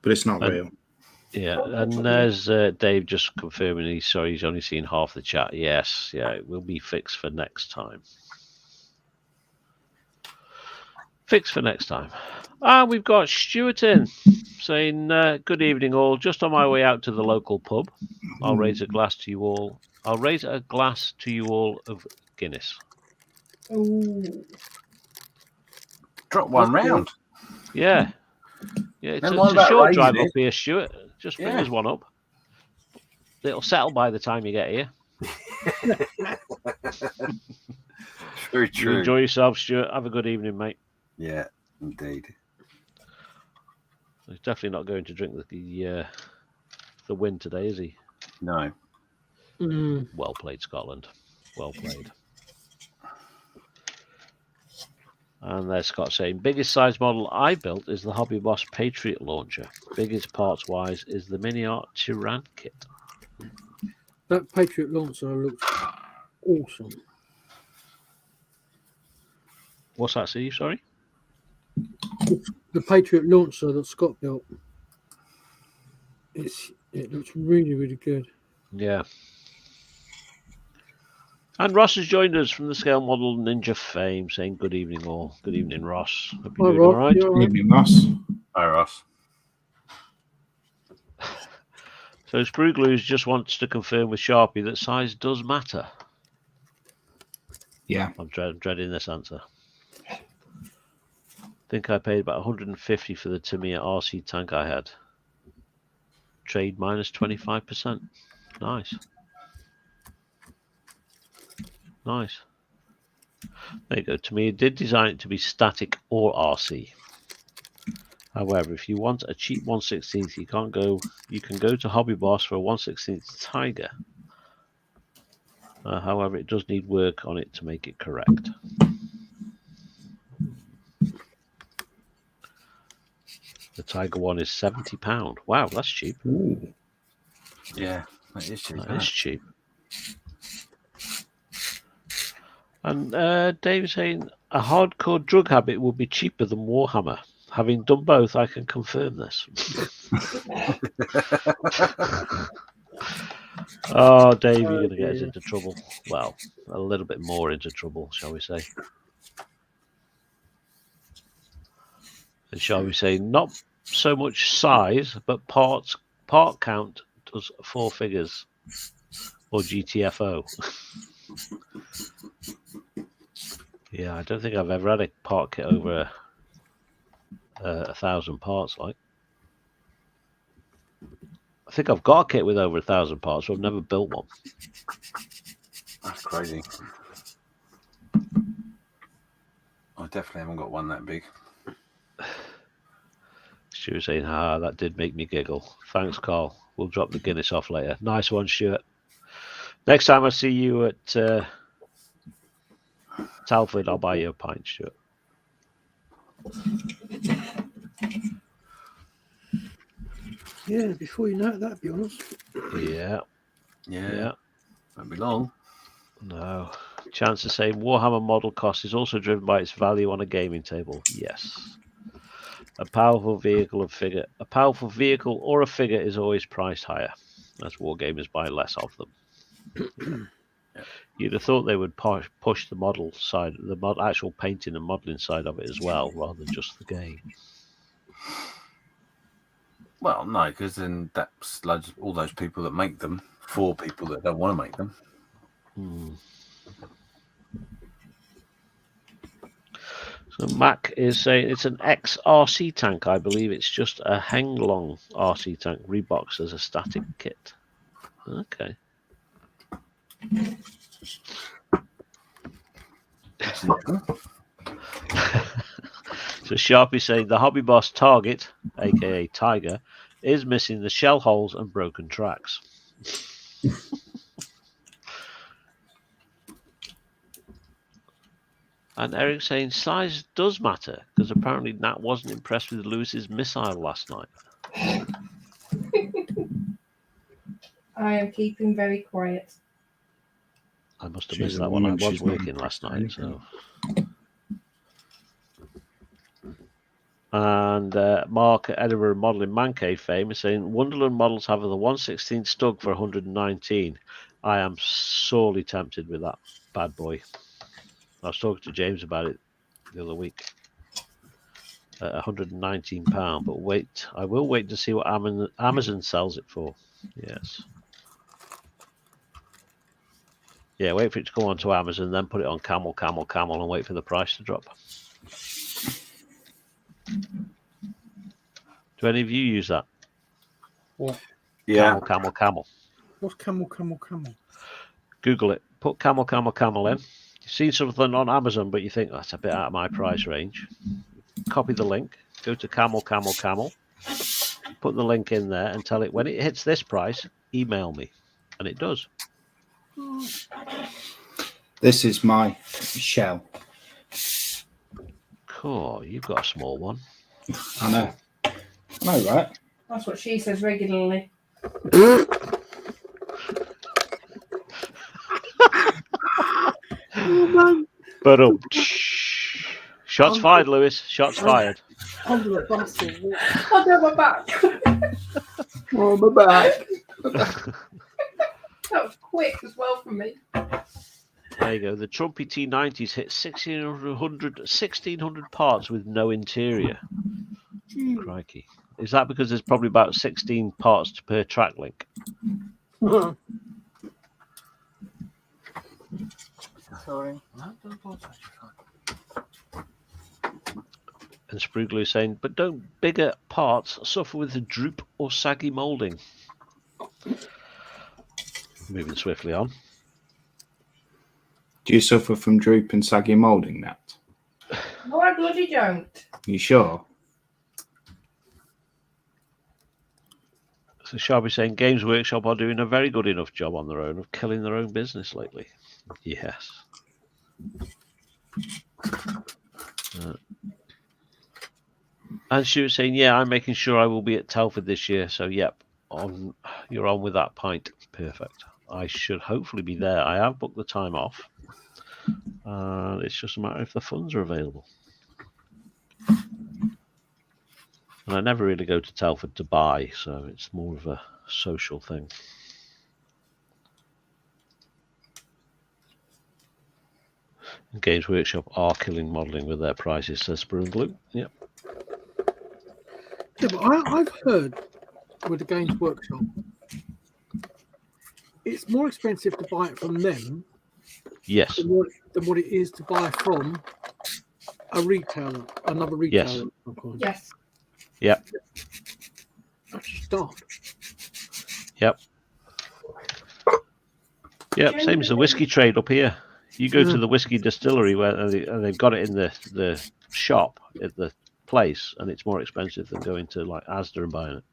But it's not real. Yeah. And there's Dave just confirming he's only seen half the chat. Yes. Yeah. It will be fixed for next time. Fixed for next time. We've got Stuart in saying, good evening all. Just on my way out to the local pub. I'll raise a glass to you all. I'll raise a glass to you all of Guinness. Ooh. Drop one round. Yeah. Yeah, it's Never mind a about short raising drive it. up here, Stuart. Just Yeah. fingers one up. It'll settle by the time you get here. Very You true. enjoy yourself, Stuart. Have a good evening, mate. Yeah, indeed. He's definitely not going to drink the win today, is he? No. Well played, Scotland. Well played. And there's Scott saying, biggest size model I built is the Hobby Boss Patriot launcher. Biggest parts wise is the Mini Art Tyran kit. That Patriot launcher looks awesome. What's that, Steve? Sorry? The Patriot launcher that Scott built. It looks really, really good. Yeah. And Ross has joined us from the Scale Model Ninja fame, saying good evening all. Good evening, Ross. Hope you're doing all right. You all right? Evening, Ross. Hi, Ross. So Sprueglues just wants to confirm with Sharpie that size does matter. Yeah. I'm dreading this answer. I think I paid about 150 for the Tamiya RC tank I had. Trade minus 25%. Nice. Nice. There you go. Tamiya did design it to be static or RC. However, if you want a cheap 1/16, you can go to Hobby Boss for a 1/16 Tiger. However, it does need work on it to make it correct. The Tiger one is £70. Wow, that's cheap. Ooh. Yeah, that is cheap. That is cheap. And Dave's saying a hardcore drug habit would be cheaper than Warhammer. Having done both, I can confirm this. Oh, Dave, you're going to get us into trouble. Well, a little bit more into trouble, shall we say. And shall we say, not so much size, but part count does 4 figures. Or GTFO. Yeah, I don't think I've ever had a part kit over 1,000 parts, like. I think I've got a kit with over 1,000 parts, but I've never built one. That's crazy. I definitely haven't got one that big. Stuart saying, that did make me giggle. Thanks, Karl. We'll drop the Guinness off later. Nice one, Stuart. Next time I see you at Talford, I'll buy you a pint, Stuart. Yeah, before you know it, that'd be honest. Yeah. Won't be long. No. Chance of saying Warhammer model cost is also driven by its value on a gaming table. Yes. A powerful vehicle or a figure is always priced higher, as wargamers buy less of them. Yeah. You'd have thought they would push the model side, actual painting and modelling side of it as well, rather than just the game. Well, no, because then that's all those people that make them for people that don't want to make them. So Mac is saying it's an ex-RC tank. I believe it's just a Henglong RC tank reboxed as a static kit. Okay. So Sharpie saying the Hobby Boss Target, aka Tiger, is missing the shell holes and broken tracks. And Eric saying size does matter because apparently Nat wasn't impressed with Lewis's missile last night. I am keeping very quiet. I must have She's missed a that one. I woman, was she's not working last night, anything. so. And Mark at Edinburgh Modelling Man Cave fame is saying Wonderland models have the 1/16 Stug for 119. I am sorely tempted with that bad boy. I was talking to James about it the other week. £119, but wait, I will wait to see what Amazon sells it for. Yes. Yeah, wait for it to come onto Amazon, then put it on Camel, and wait for the price to drop. Do any of you use that? What? Yeah. Camel. What's camel? Google it. Put camel in. You've seen something on Amazon, but you think that's a bit out of my price range. Copy the link. Go to camel. Put the link in there and tell it when it hits this price, email me, and it does. This is my shell. Cool. You've got a small one. I know, right? That's what she says regularly. But shots fired, Lewis. Shots fired. Under the bastard. Under my back. Oh, my back. That was quick as well for me. There you go. The Trumpy T90s hit 1,600 parts with no interior. Crikey. Is that because there's probably about 16 parts per track link? Sorry. And Spruglu is saying, but don't bigger parts suffer with a droop or saggy moulding? Moving swiftly on. Do you suffer from droop and saggy moulding, Nat? No, I bloody don't. You sure? So Sharpie saying, Games Workshop are doing a very good enough job on their own of killing their own business lately. Yes. And she was saying, yeah, I'm making sure I will be at Telford this year. So, yep, you're on with that pint. Perfect. I should hopefully be there. I have booked the time off. It's just a matter if the funds are available. And I never really go to Telford to buy, so it's more of a social thing. And Games Workshop are killing modelling with their prices, says Sprunglu. Yep. Yeah, but I've heard with the Games Workshop, it's more expensive to buy it from them. Yes. Than what it is to buy from a retailer, another retailer. Yes. Yep. That's stuff. Yep. Yep. Same as the whiskey trade up here. You go to the whiskey distillery and they've got it in the shop at the place, and it's more expensive than going to like Asda and buying it.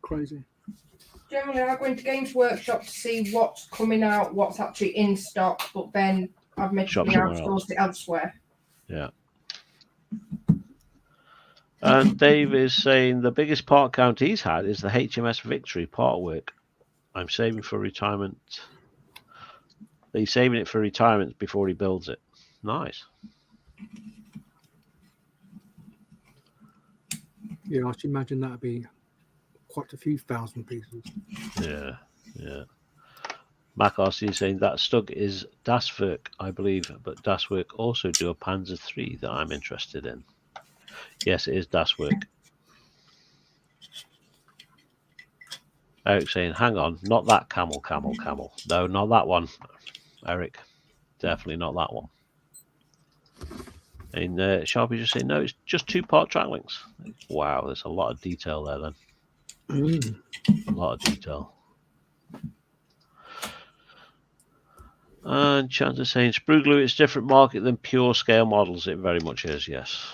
Crazy. Generally, I go into Games Workshop to see what's coming out, what's actually in stock, but then I've magically outsourced it elsewhere. Yeah. And Dave is saying the biggest part count he's had is the HMS Victory part work. I'm saving for retirement. He's saving it for retirement before he builds it. Nice. Yeah, I should imagine that'd be quite a few thousand pieces. Yeah, yeah. Mac RC is saying that Stug is Das Werk, I believe, but Das Werk also do a Panzer III that I'm interested in. Yes, it is Das Werk. Eric saying, hang on, not that camel. No, not that one, Eric. Definitely not that one. And Sharpie just saying, no, it's just 2-part track links. Wow, there's a lot of detail there then. A lot of detail. And Chance is saying, Spruglu, it's a different market than pure scale models. It very much is, yes.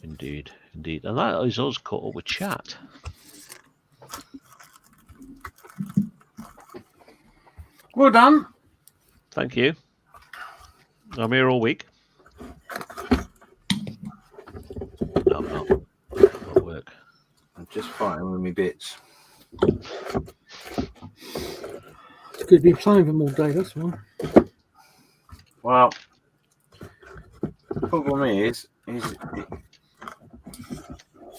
Indeed, indeed. And that is us caught up with chat. Well done. Thank you. I'm here all week. No, I'm not. I'm at work. I'm just fighting with my bits. It's good to be playing them all day, that's one. Well, the problem is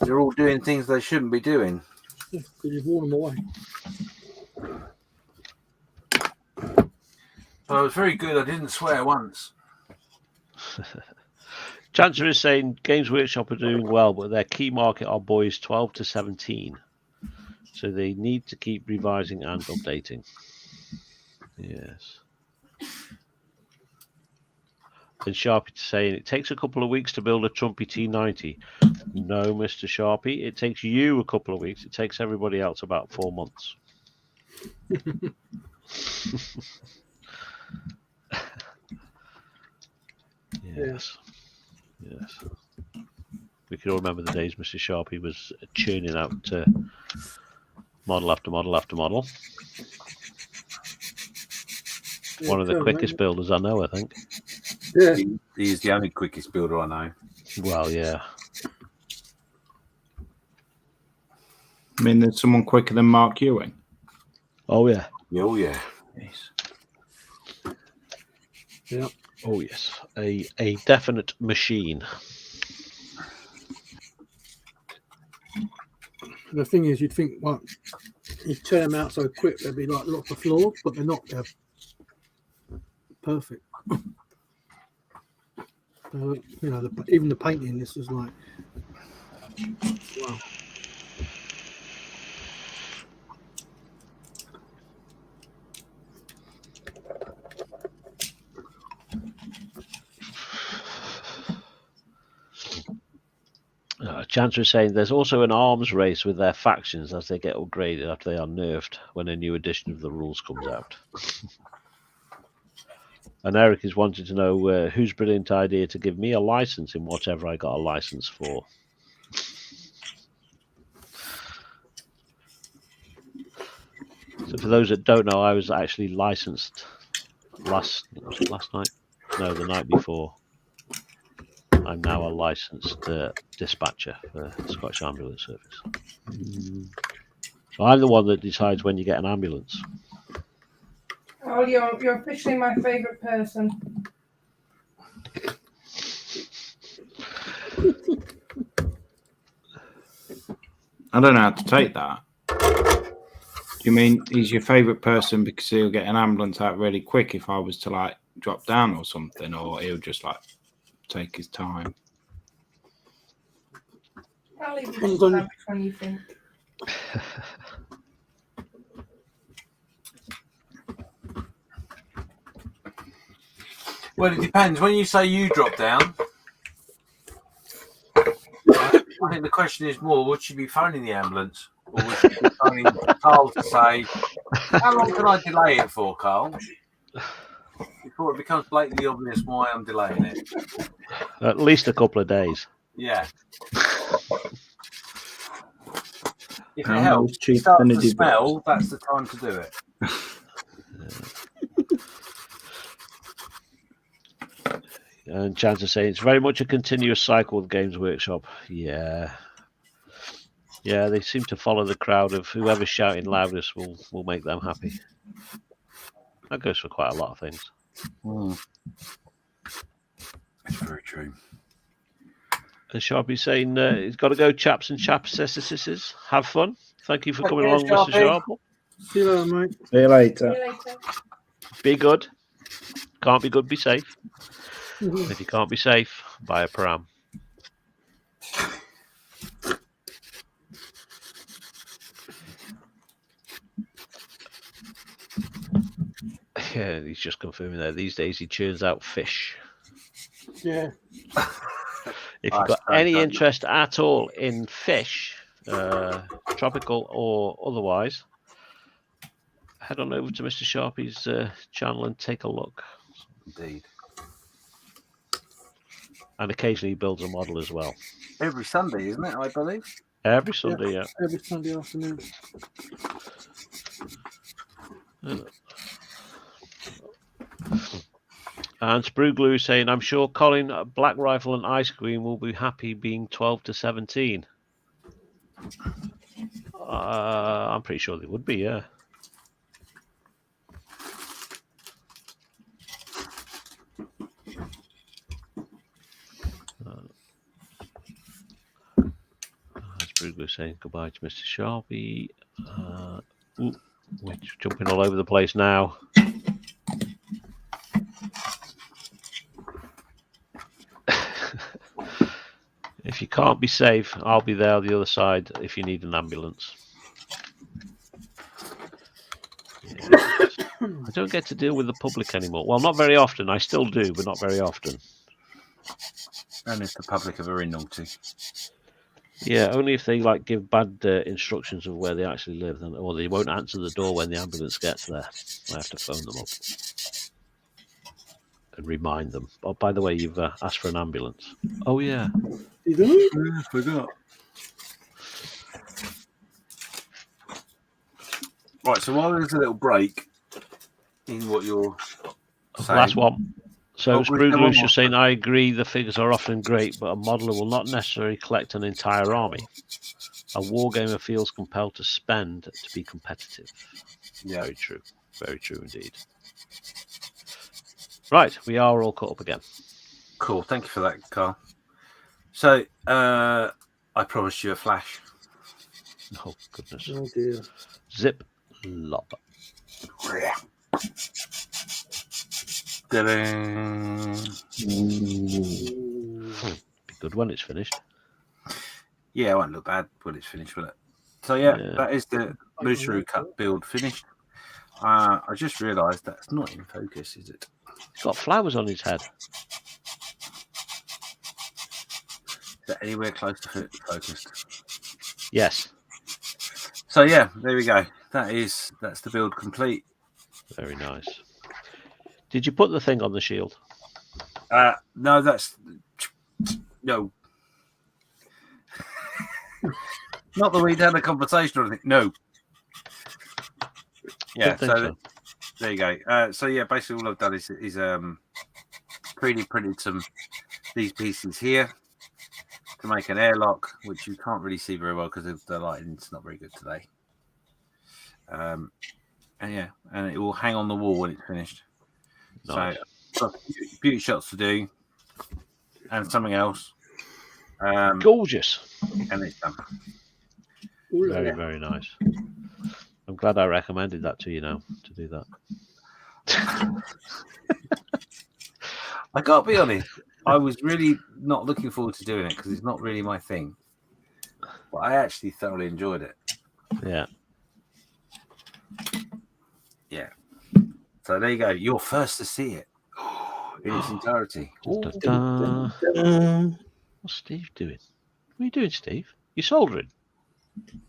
they're all doing things they shouldn't be doing. Yeah, because you've worn them away. I was very good. I didn't swear once. Chancellor is saying Games Workshop are doing well, but their key market are boys 12 to 17. So they need to keep revising and updating. Yes. And Sharpie saying it takes a couple of weeks to build a Trumpy T90. No, Mr. Sharpie, it takes you a couple of weeks. It takes everybody else about 4 months. Yes. Yes. We can all remember the days Mr. Sharpie was churning out model after model after model. Yeah, One of the cool, quickest mate. builders I know, I think. Yeah. He's the only quickest builder I know. Well, yeah. I mean, there's someone quicker than Mark Ewing. Oh, yeah. Oh, yeah. Yes. Yeah. Oh, yes. A definite machine. The thing is, you'd think, well, you turn them out so quick, they'd be like lots of flaws, but they're not. They're perfect. Even the painting, this is like, wow. Chancellor is saying there's also an arms race with their factions as they get upgraded after they are nerfed when a new edition of the rules comes out. And Eric is wanting to know whose brilliant idea to give me a license in whatever I got a license for. So for those that don't know, I was actually licensed last night? No, the night before. I'm now a licensed dispatcher for the Scottish Ambulance Service. So I'm the one that decides when you get an ambulance. Oh, you're officially my favourite person. I don't know how to take that. Do you mean he's your favourite person because he'll get an ambulance out really quick if I was to like drop down or something, or he'll just like take his time? I'll leave you to decide which one you think. Well, it depends. When you say you drop down, I think the question is more, would she be phoning the ambulance? Or would she be phoning Karl to say, how long can I delay it for, Karl? Before it becomes blatantly obvious why I'm delaying it. At least a couple of days. Yeah. If it How helps, cheap it starts than to a smell, that's the time to do it. And Chance is saying it's very much a continuous cycle with Games Workshop. Yeah. Yeah, they seem to follow the crowd of whoever's shouting loudest will make them happy. That goes for quite a lot of things. It's very true. And Sharpie's saying he's got to go, chaps and chapsesses. Have fun. Thank you for coming Okay, along, Mr. Sharple. See you later, mate. See you later. See you later. Be good. Can't be good, be safe. If you can't be safe, buy a pram. Yeah, he's just confirming there. These days he churns out fish. Yeah. If you've got any interest at all in fish, tropical or otherwise, head on over to Mr. Sharpie's channel and take a look. Indeed. And occasionally he builds a model as well. Every Sunday, isn't it, I believe? Every Sunday, yeah. Every Sunday afternoon. And Sprue Glue saying, I'm sure Colin, Black Rifle and Ice Cream will be happy being 12 to 17. I'm pretty sure they would be, yeah. Sprue Glue saying goodbye to Mr. Sharpie. We're jumping all over the place now. If you can't be safe, I'll be there on the other side if you need an ambulance. Yes. I don't get to deal with the public anymore. Well, not very often. I still do, but not very often. And if the public are very naughty. Yeah, only if they like give bad instructions of where they actually live, or they won't answer the door when the ambulance gets there. I have to phone them up and remind them. Oh, by the way, you've asked for an ambulance. Oh yeah. You do? I forgot. Right, so while there's a little break in what you're saying. Last one. So Sprugloose, you're more. saying, I agree the figures are often great, but a modeler will not necessarily collect an entire army. A wargamer feels compelled to spend to be competitive. Yeah. Very true. Very true indeed. Right, we are all caught up again. Cool, thank you for that, Karl. So, I promised you a flash. Oh, goodness. Oh dear. Zip lop. Be good when it's finished. Yeah, it won't look bad when it's finished, will it? So yeah, that is the Mooseru Cup build finished. I just realised that's not in focus, is it? He's got flowers on his head. Is that anywhere close to focused? Yes. So yeah, there we go. That's the build complete. Very nice. Did you put the thing on the shield? No, that's no. Not that we'd had a conversation or anything. No. Yeah. So there you go. So yeah, basically all I've done is 3D printed these pieces here to make an airlock, which you can't really see very well because of the lighting. It's not very good today. And yeah, and it will hang on the wall when it's finished. Nice. So, beauty shots to do, and something else. Gorgeous. And it's done. Very, very nice. I'm glad I recommended that to you now to do that. I gotta be honest, I was really not looking forward to doing it because it's not really my thing. But I actually thoroughly enjoyed it. Yeah. Yeah. So there you go. You're first to see it in its entirety. What's Steve doing? What are you doing, Steve? You soldering?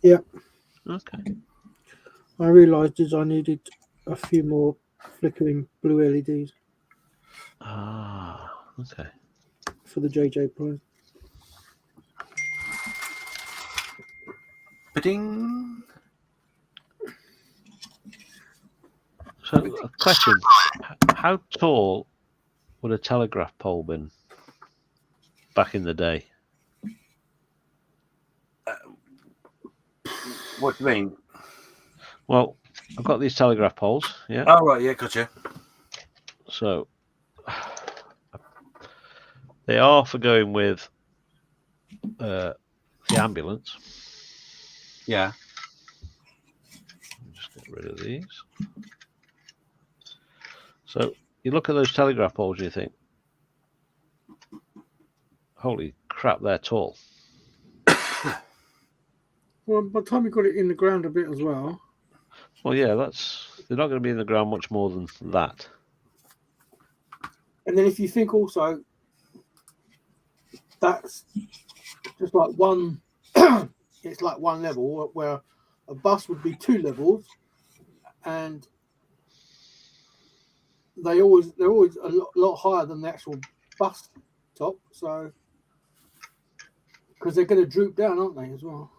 Yeah. Okay. I realised I needed a few more flickering blue LEDs. Ah, okay. For the JJ prize. Ba-ding. So, a question. How tall would a telegraph pole been back in the day? What do you mean? Well, I've got these telegraph poles, yeah. Oh, right, yeah, gotcha. So, they are for going with the ambulance. Yeah. Just get rid of these. So, you look at those telegraph poles and you think, holy crap, they're tall. Well, by the time we got it in the ground a bit as well. Well, yeah, they're not going to be in the ground much more than that. And then if you think also, that's just like one, it's like one level where a bus would be 2 levels, and they're always a lot higher than the actual bus top. So, because they're going to droop down, aren't they, as well?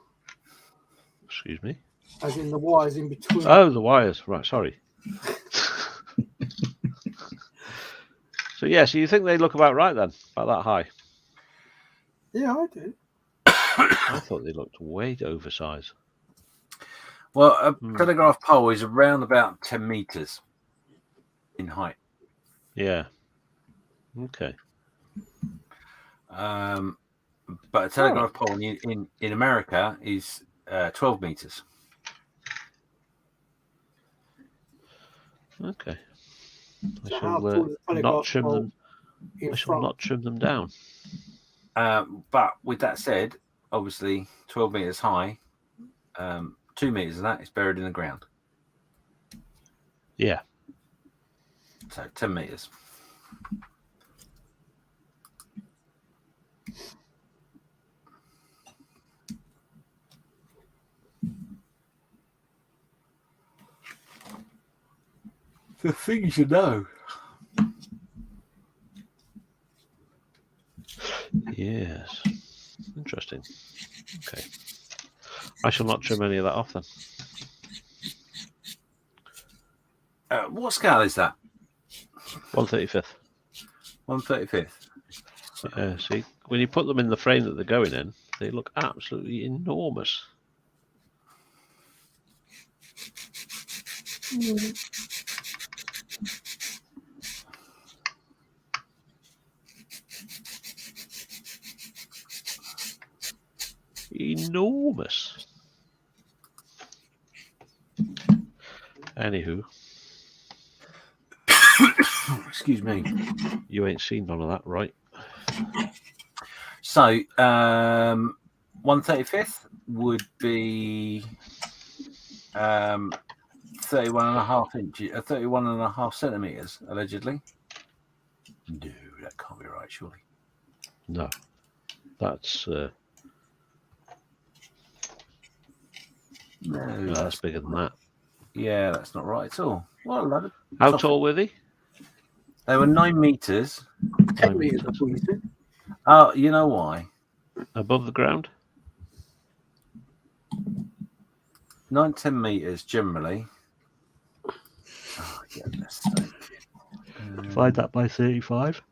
Excuse me? As in the wires in between. Oh, the wires. Right, sorry. So, yeah, so you think they look about right then? About that high? Yeah, I do. I thought they looked way oversized. Well, a telegraph pole is around about 10 meters in height. Yeah. Okay. But a telegraph pole in America is 12 meters. Okay. I So shall not trim them. I shall not trim them down. But with that said, obviously 12 meters high, 2 meters of that is buried in the ground. Yeah. So 10 meters. The things you know. Yes. Interesting. Okay. I shall not trim any of that off then. What scale is that? 1/35th. 1/35th. Yeah, see, when you put them in the frame that they're going in, they look absolutely enormous. Enormous. Anywho. Excuse me. You ain't seen none of that, right? So, 1/35th would be 31.5 inches, 31.5 centimeters, allegedly. No, that can't be right, surely. No. That's No, that's bigger than that. Yeah, that's not right at all. What a load of How toffee. tall were they? They were 9 meters. 10 meters, I thought you said. Oh, you know why? Above the ground? 9-10 meters generally. Oh, goodness sake. Divide that by 35.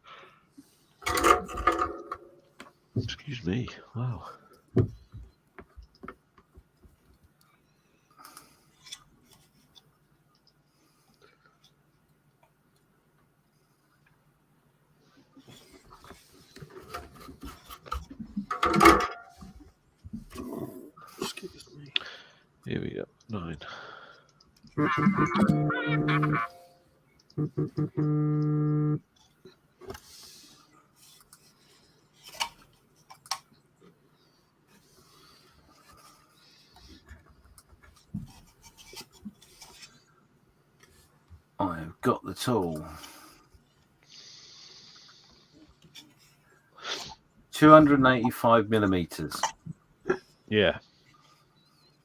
Excuse me. Wow. Excuse me. Here we go. 9. I've got the tool. 285 millimeters. Yeah.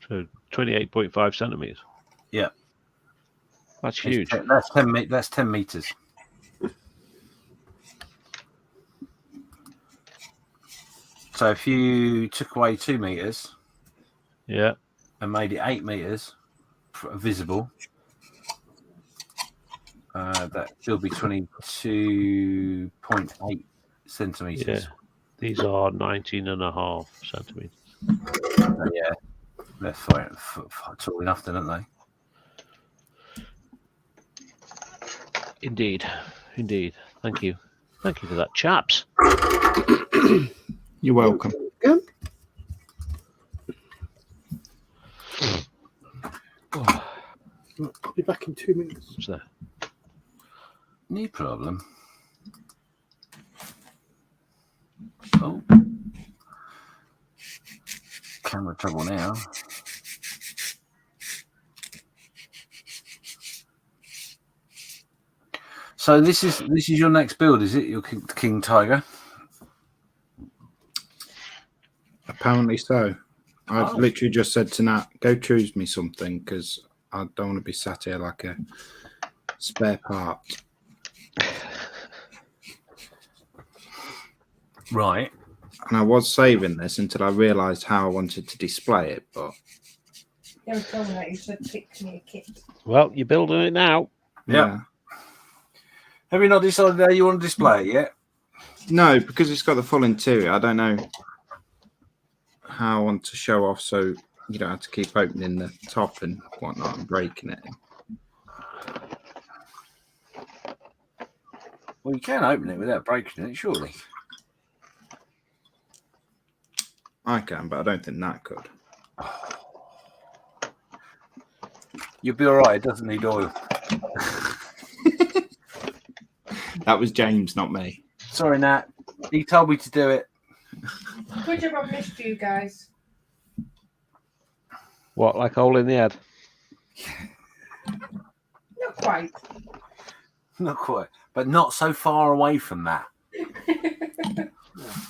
So 28.5 centimeters. Yeah. That's huge. That's 10 meters. So if you took away 2 meters, Yeah. and made it 8 meters visible, that will be 22.8 centimeters. Yeah. These are 19.5 centimeters. Yeah, they're tall enough, don't they? Indeed. Indeed. Thank you. Thank you for that, chaps. You're welcome. Yeah. I'll be back in 2 minutes. What's that? No problem. Oh, camera trouble now. So this is your next build, is it? Your King Tiger? Apparently so. I've literally just said to Nat, go choose me something because I don't want to be sat here like a spare part. Right. And I was saving this until I realised how I wanted to display it, but You haven't told me that. You said pick me a kit. Well, you're building it now. Yeah. Have you not decided how you want to display it yet? No, because it's got the full interior. I don't know how I want to show off so you don't have to keep opening the top and whatnot and breaking it. Well, you can open it without breaking it, surely. I can, but I don't think that could. You'll be all right. It doesn't need oil. That was James, not me. Sorry, Nat. He told me to do it. Good job I missed you guys. What, like a hole in the head? Not quite. Not quite, but not so far away from that.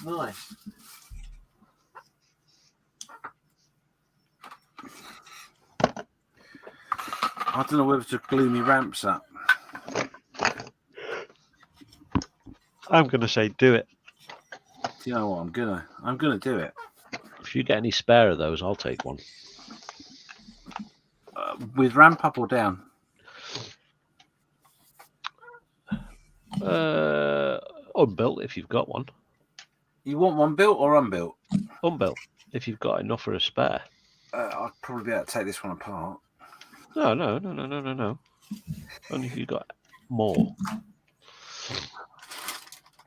Nice. I don't know whether to gloomy ramps up. I'm going to say do it. Do you know what? I'm gonna do it. If you get any spare of those, I'll take one. With ramp up or down? Unbuilt, if you've got one. You want one built or unbuilt? Unbuilt, if you've got enough for a spare. I'd probably be able to take this one apart. No. Only if you've got more.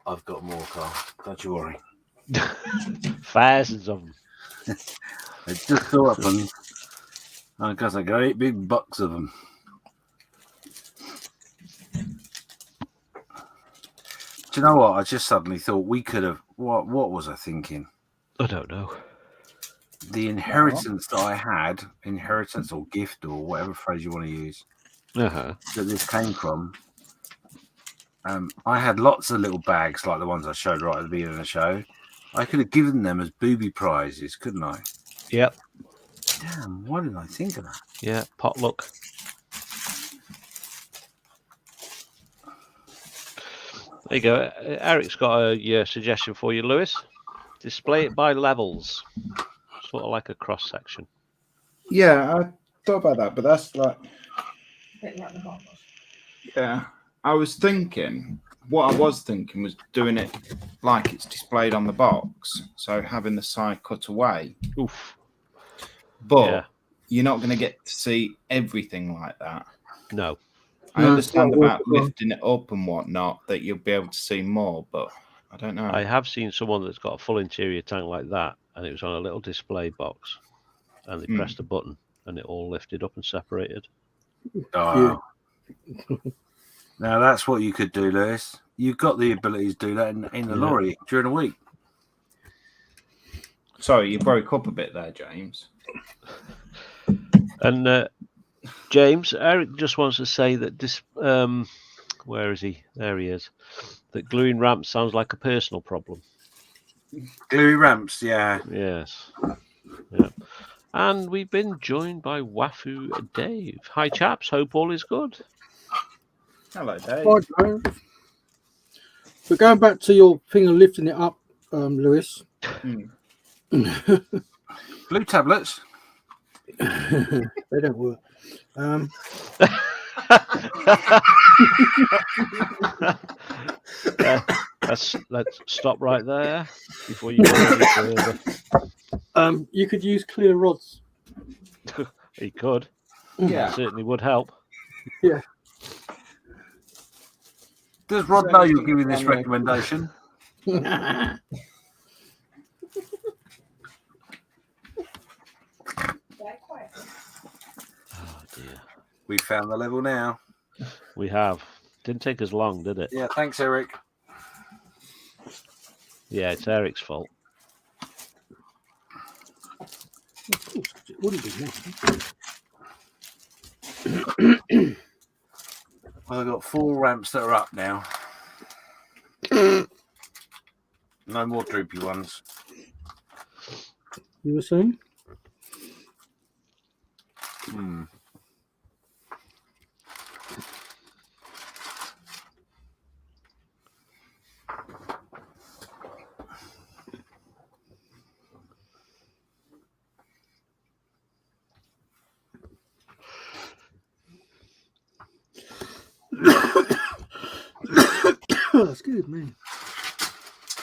I've got more, Carl. Don't you worry. Thousands of them. I just thought of them. Because I got 8 big bucks of them. Do you know what? I just suddenly thought we could have. What was I thinking? I don't know. The inheritance that I had, inheritance or gift or whatever phrase you want to use, that this came from. I had lots of little bags like the ones I showed right at the beginning of the show. I could have given them as booby prizes, couldn't I? Yep. Damn, why didn't I think of that? Yeah, potluck. There you go. Eric's got a suggestion for you, Lewis. Display it by levels. Sort of like a cross section. Yeah, I thought about that, but that's like... Yeah, I was thinking... What I was thinking was doing it like it's displayed on the box, so having the side cut away. Oof. But you're not going to get to see everything like that. No. I understand about lifting it up and whatnot, that you'll be able to see more, but I don't know. I have seen someone that's got a full interior tank like that, and it was on a little display box, and they pressed a button, and it all lifted up and separated. Oh. Now that's what you could do, Lewis. You've got the ability to do that in the lorry during a week. Sorry, you broke up a bit there, James. And James, Eric just wants to say that this, where is he? There he is. That gluing ramps sounds like a personal problem. Gluey ramps, yeah. Yes. Yeah. And we've been joined by Wafu Dave. Hi, chaps. Hope all is good. Hello, Dave. Hi, Dave. So going back to your thing of lifting it up, Lewis. Blue tablets. They don't work. Let's stop right there before you go any further. You could use clear rods. He could. Yeah. It certainly would help. Yeah. Does Rod know you're giving this recommendation? Oh dear. We found the level now. We have. Didn't take us long, did it? Yeah, thanks, Eric. Yeah, it's Eric's fault. Of course, it wouldn't be me. Well, I've got 4 ramps that are up now. No more droopy ones. You were saying? Excuse me.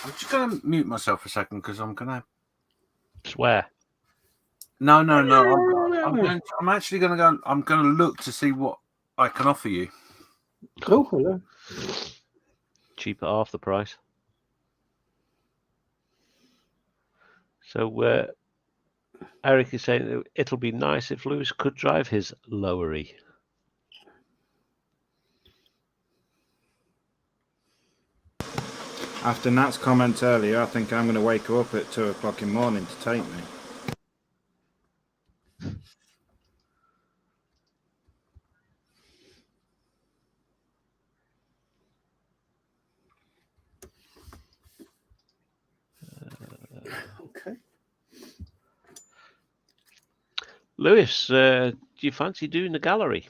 I'm just going to mute myself for a second because I'm going to... Swear. No. I'm actually going to go... I'm going to look to see what I can offer you. Oh, hello. Cheap at half the price. So Eric is saying that it'll be nice if Lewis could drive his lowery. After Nat's comment earlier, I think I'm going to wake her up at 2 o'clock in the morning to take me. Lewis, do you fancy doing the gallery?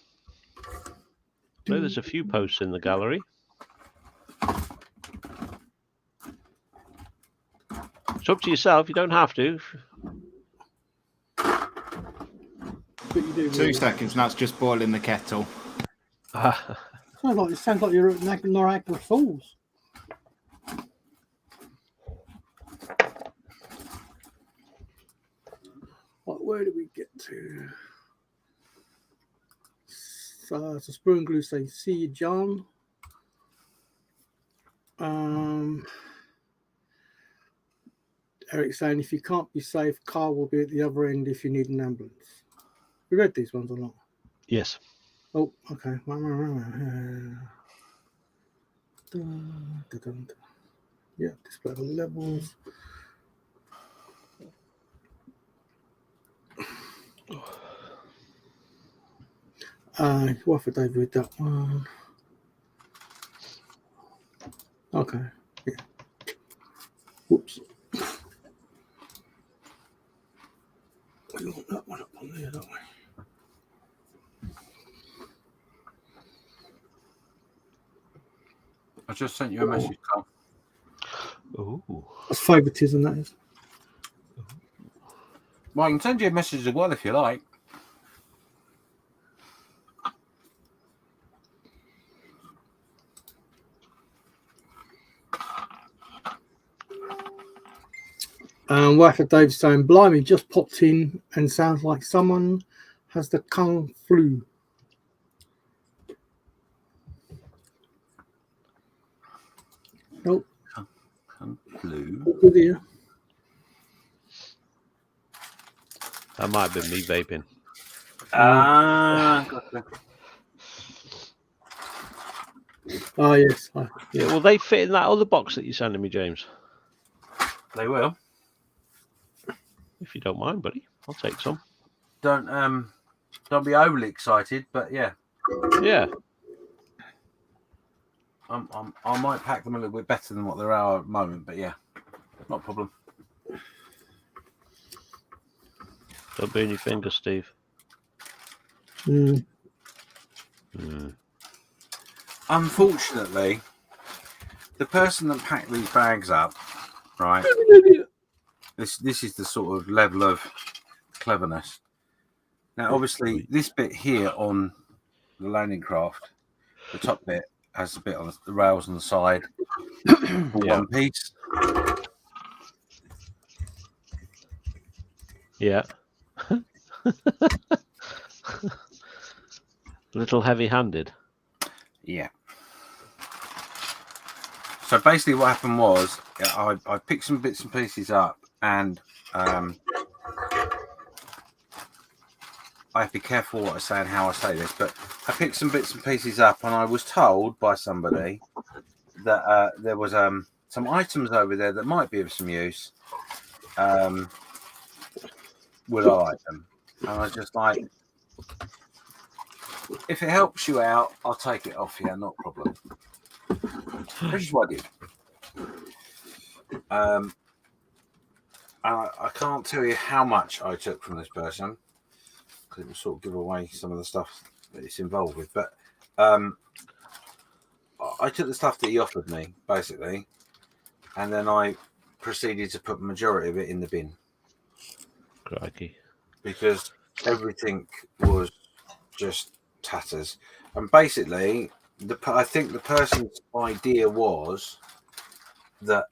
No, there's a few posts in the gallery. It's up to yourself. You don't have to. But you do. 2 seconds, and that's just boiling the kettle. It sounds like you're at Niagara Falls. Where do we get to? So Sprue and Glue say, see you, John. Eric saying, if you can't be safe, Karl will be at the other end if you need an ambulance. We read these ones or not? Yes. Oh, okay. Yeah, display the levels. What for David with that one? Okay. Yeah. Whoops. We want that one up on there, don't we? I just sent you a message, Carl. Ooh. That's favoritism, that is. Well, I can send you a message as well if you like. Wife of Dave saying, blimey, just popped in and sounds like someone has the Kung flu. Nope. Kung flu. Good ear. That might have been me vaping. Gotcha. Oh, yes. Yeah, will they fit in that other box that you're sending me, James? They will. If you don't mind, buddy, I'll take some. Don't be overly excited, but yeah. Yeah. I might pack them a little bit better than what they are at the moment, but yeah, not a problem. Don't burn your fingers, Steve. Unfortunately, the person that packed these bags up, right? This is the sort of level of cleverness. Now, obviously, this bit here on the landing craft, the top bit has a bit on the rails on the side, one piece. Yeah. A little heavy-handed. Yeah. So basically what happened was I picked some bits and pieces up, and I have to be careful what I say and how I say this, but I picked some bits and pieces up, and I was told by somebody that there was some items over there that might be of some use. Would I like them? And I was just like, if it helps you out, I'll take it off you, not a problem. Which is what I did. I can't tell you how much I took from this person, because it will sort of give away some of the stuff that it's involved with. But I took the stuff that he offered me, basically, and then I proceeded to put the majority of it in the bin. Crikey. Because everything was just tatters. And basically, I think the person's idea was that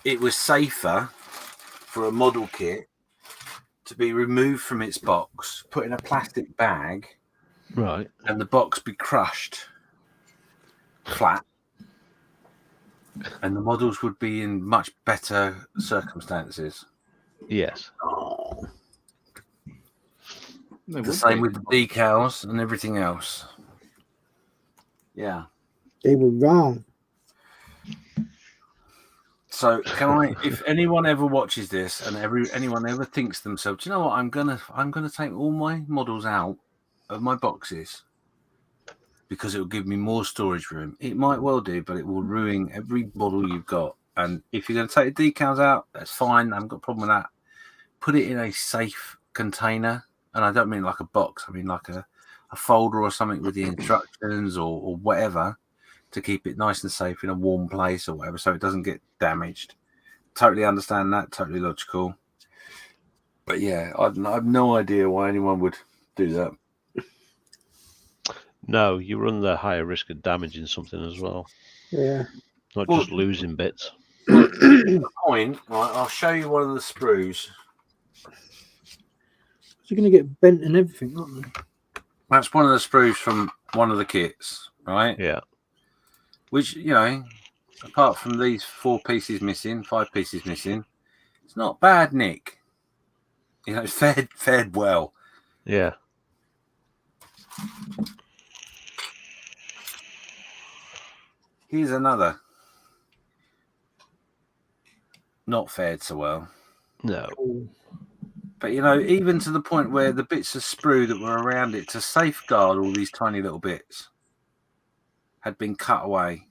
it was safer for a model kit to be removed from its box, put in a plastic bag, right, and the box be crushed flat, and the models would be in much better circumstances. Yes. The same with the decals and everything else. Yeah. They were wrong. So can I, if anyone ever watches this and anyone ever thinks to themselves, do you know what, I'm gonna take all my models out of my boxes because it will give me more storage room. It might well do, but it will ruin every model you've got. And if you're going to take the decals out, that's fine. I haven't got a problem with that. put it in a safe container, and I don't mean like a box. I mean like a folder or something with the instructions or whatever to keep it nice and safe in a warm place or whatever, so it doesn't get damaged. Totally understand that. Totally logical. But yeah, I have no idea why anyone would do that. No, you run the higher risk of damaging something as well. Yeah. Not just losing bits. The point, right, I'll show you one of the sprues. You're going to get bent and everything, aren't they? That's one of the sprues from one of the kits, right? Yeah. Which, you know, apart from these 4 pieces missing, 5 pieces missing, it's not bad, Nick. You know, it's fared well. Yeah. Here's another. Not fared so well. No. But, you know, even to the point where the bits of sprue that were around it to safeguard all these tiny little bits had been cut away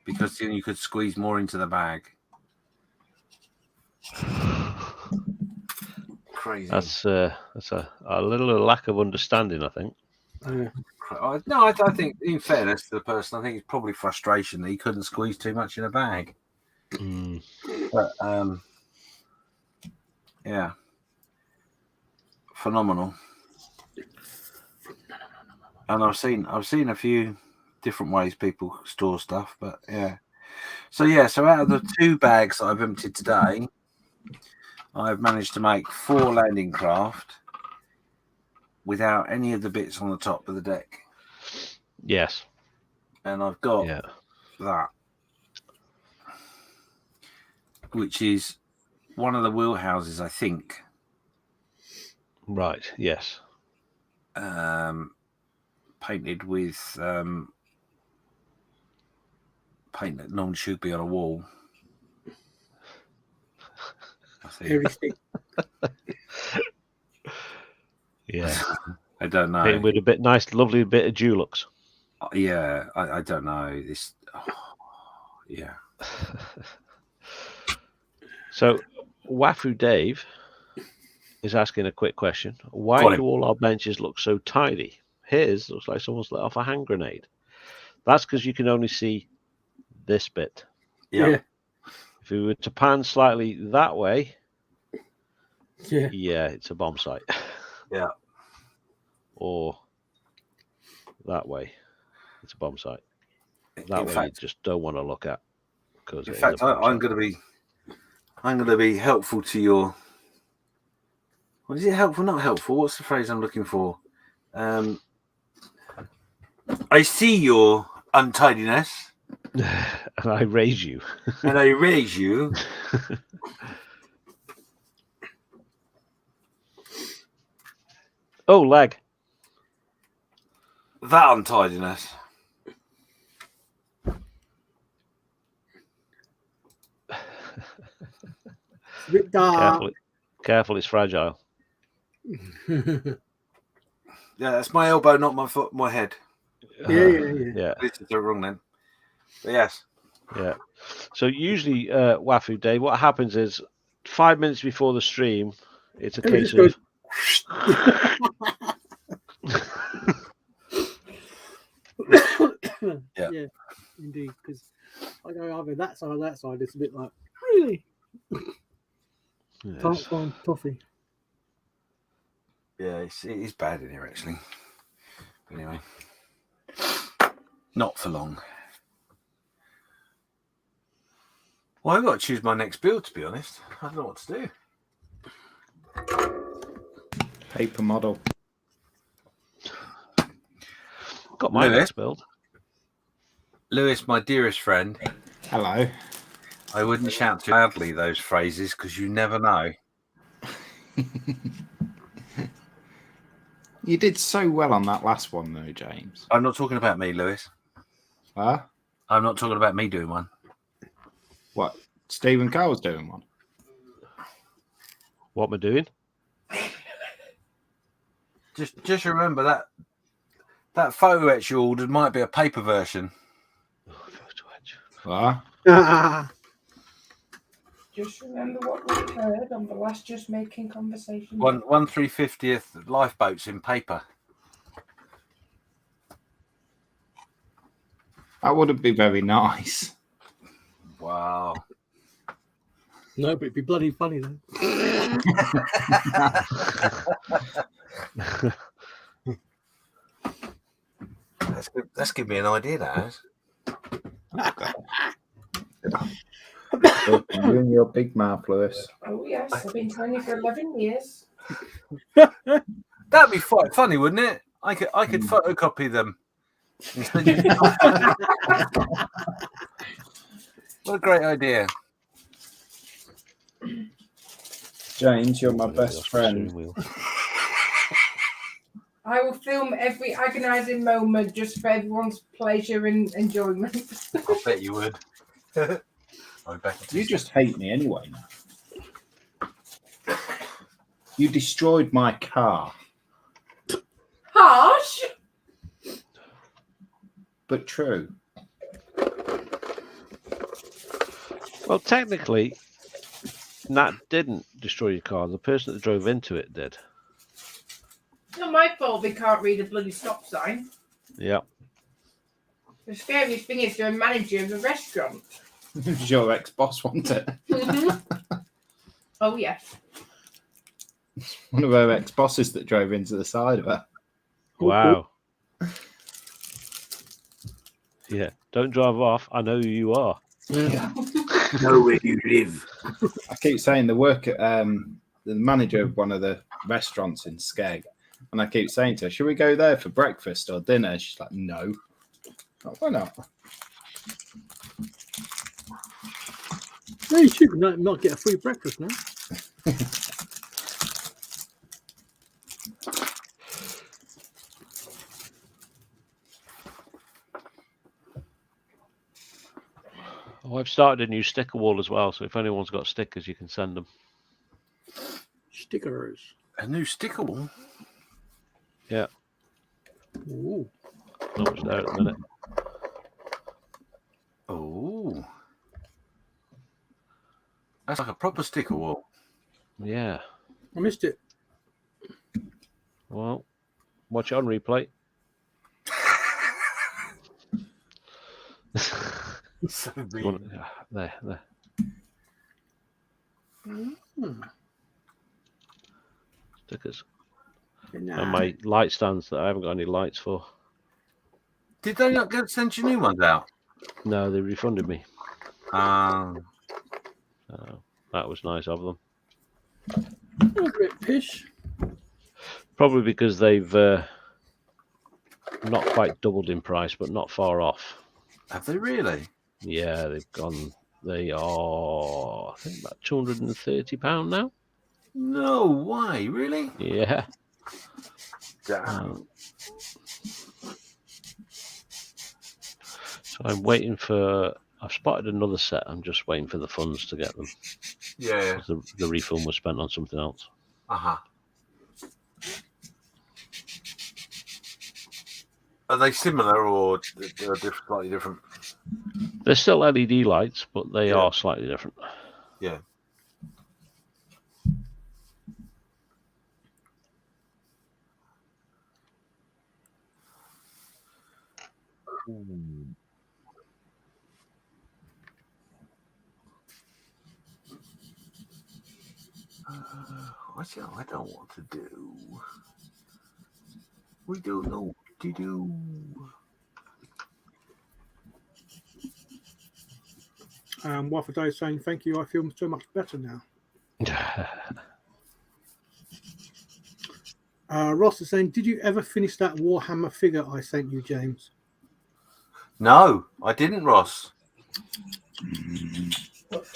because then you could squeeze more into the bag. Crazy. That's a little lack of understanding, I think. No, I think, in fairness to the person, I think it's probably frustration that he couldn't squeeze too much in a bag. But yeah, phenomenal. And I've seen a few different ways people store stuff, but yeah. So out of the 2 bags that I've emptied today, I've managed to make 4 landing craft without any of the bits on the top of the deck. Yes. And I've got that, which is one of the wheelhouses, I think. Right. Yes. Painted with paint that normally should be on a wall. I think. Yeah. I don't know. Painted with a nice, lovely bit of Dulux. Yeah, I don't know. This. Yeah. So, Wafu Dave is asking a quick question. Why do all our benches look so tidy? His looks like someone's let off a hand grenade. That's because you can only see this bit. Yeah. If we were to pan slightly that way, yeah, it's a bomb site. Yeah. Or that way, it's a bomb site. That way, fact, you just don't want to look at. Because in fact, I'm going to be helpful to your. What is it? Helpful? Not helpful. What's the phrase I'm looking for? I see your untidiness, and I raise you. and I raise you. Oh, lag. That untidiness. Careful, it's fragile. Yeah, that's my elbow, not my foot, my head. Yeah. This is wrong then. But yes. Yeah. So usually, Wafu Day, what happens is 5 minutes before the stream, it's a case of. Yeah, indeed. Because I go either that side or that side. It's a bit like, really? Yes. Can't find toffee. Yeah, it is bad in here actually. But anyway, not for long. Well, I've got to choose my next build, to be honest. I don't know what to do. Paper model. Got my next build. Lewis, my dearest friend. Hello. I wouldn't shout too loudly those phrases because you never know. You did so well on that last one, though, James. I'm not talking about me, Lewis. Huh? I'm not talking about me doing one. What? Stephen Carl's doing one? What am I doing? Just remember that photo etch you ordered might be a paper version. Oh, photo etch. What? Just remember what we heard on the last Just Making conversation. 1/350th lifeboats in paper. That wouldn't be very nice. Wow. No, but it'd be bloody funny though. That's given me an idea, that has. You and your big mouth, Lewis. Oh, yes. I've been trying it for 11 years. That'd be quite funny, wouldn't it? I could photocopy them. What a great idea. James, you're my best friend. I will film every agonising moment just for everyone's pleasure and enjoyment. I bet you would. I bet You just hate me anyway now. You destroyed my car. Harsh. But true. Well, technically, Nat didn't destroy your car. The person that drove into it did. It's not my fault they can't read a bloody stop sign. Yeah. The scariest thing is you're a manager of a restaurant. It was your ex-boss, wasn't it? Oh, yes. One of her ex-bosses that drove into the side of her. Wow. Yeah. Don't drive off. I know who you are. Yeah. know where you live. I keep saying the work at the manager of one of the restaurants in Skeg, and I keep saying to her, "Should we go there for breakfast or dinner?" She's like, "No." Like, why not? No, you should not get a free breakfast now. Oh, I've started a new sticker wall as well, so if anyone's got stickers, you can send them. Stickers. A new sticker wall? Yeah. Ooh. Not much there at the minute. Oh. That's like a proper sticker wall. Yeah. I missed it. Well, watch it on replay. So There. Stickers. Nah. And my light stands that I haven't got any lights for. Did they not send you new ones out? No, they refunded me. Um, So that was nice of them. A bit pish. Probably because they've not quite doubled in price, but not far off. have they really? Yeah, they've gone. They are, I think, about £230 now. No way, really? Yeah. Damn. So I'm waiting for. I've spotted another set. I'm just waiting for the funds to get them. Yeah. The refund was spent on something else. Uh-huh. Are they similar or they're slightly different? They're still LED lights, but they are slightly different. Yeah. What's it? I don't want to do. We don't know what to do. Wife of Day is saying, thank you, I feel so much better now. Ross is saying, did you ever finish that Warhammer figure I sent you, James? No, I didn't, Ross. But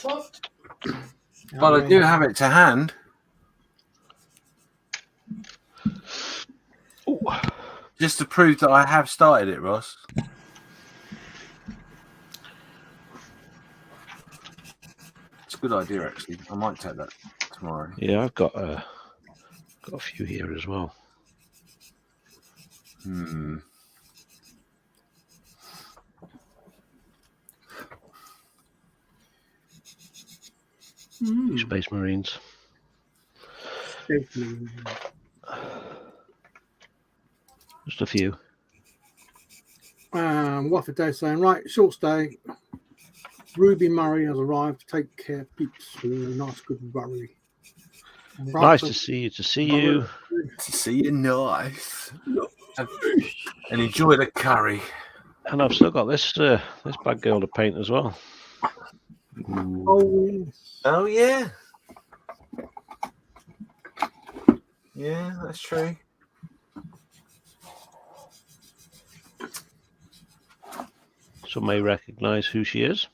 I do have it to hand. Ooh. Just to prove that I have started it, Ross. It's a good idea, actually. I might take that tomorrow. Yeah, I've got a few here as well. Space Marines. Just a few. What for day saying, right, short stay. Ruby Murray has arrived. Take care, peeps. Nice, good worry. Right, Nice so to see you. To see you. To see you, nice. And enjoy the curry. And I've still got this bad girl to paint as well. Oh, yes. Oh yeah. Yeah, that's true. Some may recognise who she is.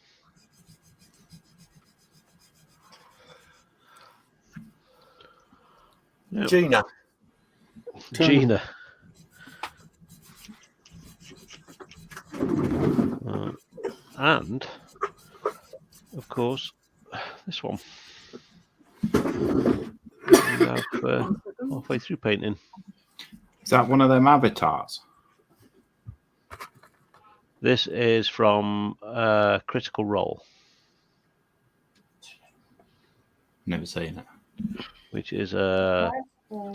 Yep. Gina. Gina. And, of course, this one. Halfway through painting. Is that one of them avatars? This is from Critical Role. Never seen it. Which is a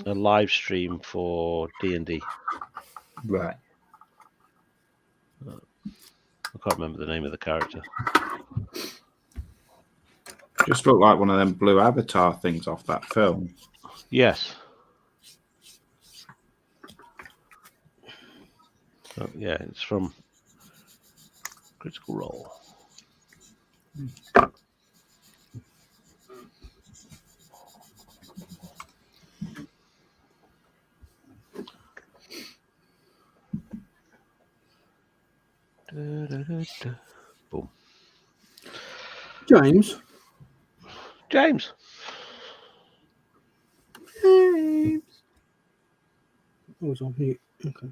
live stream for D&D. Right. I can't remember the name of the character. Just looked like one of them blue avatar things off that film. Yes. So, yeah, it's from Critical Role. Boom. James. James. I was on mute. Okay.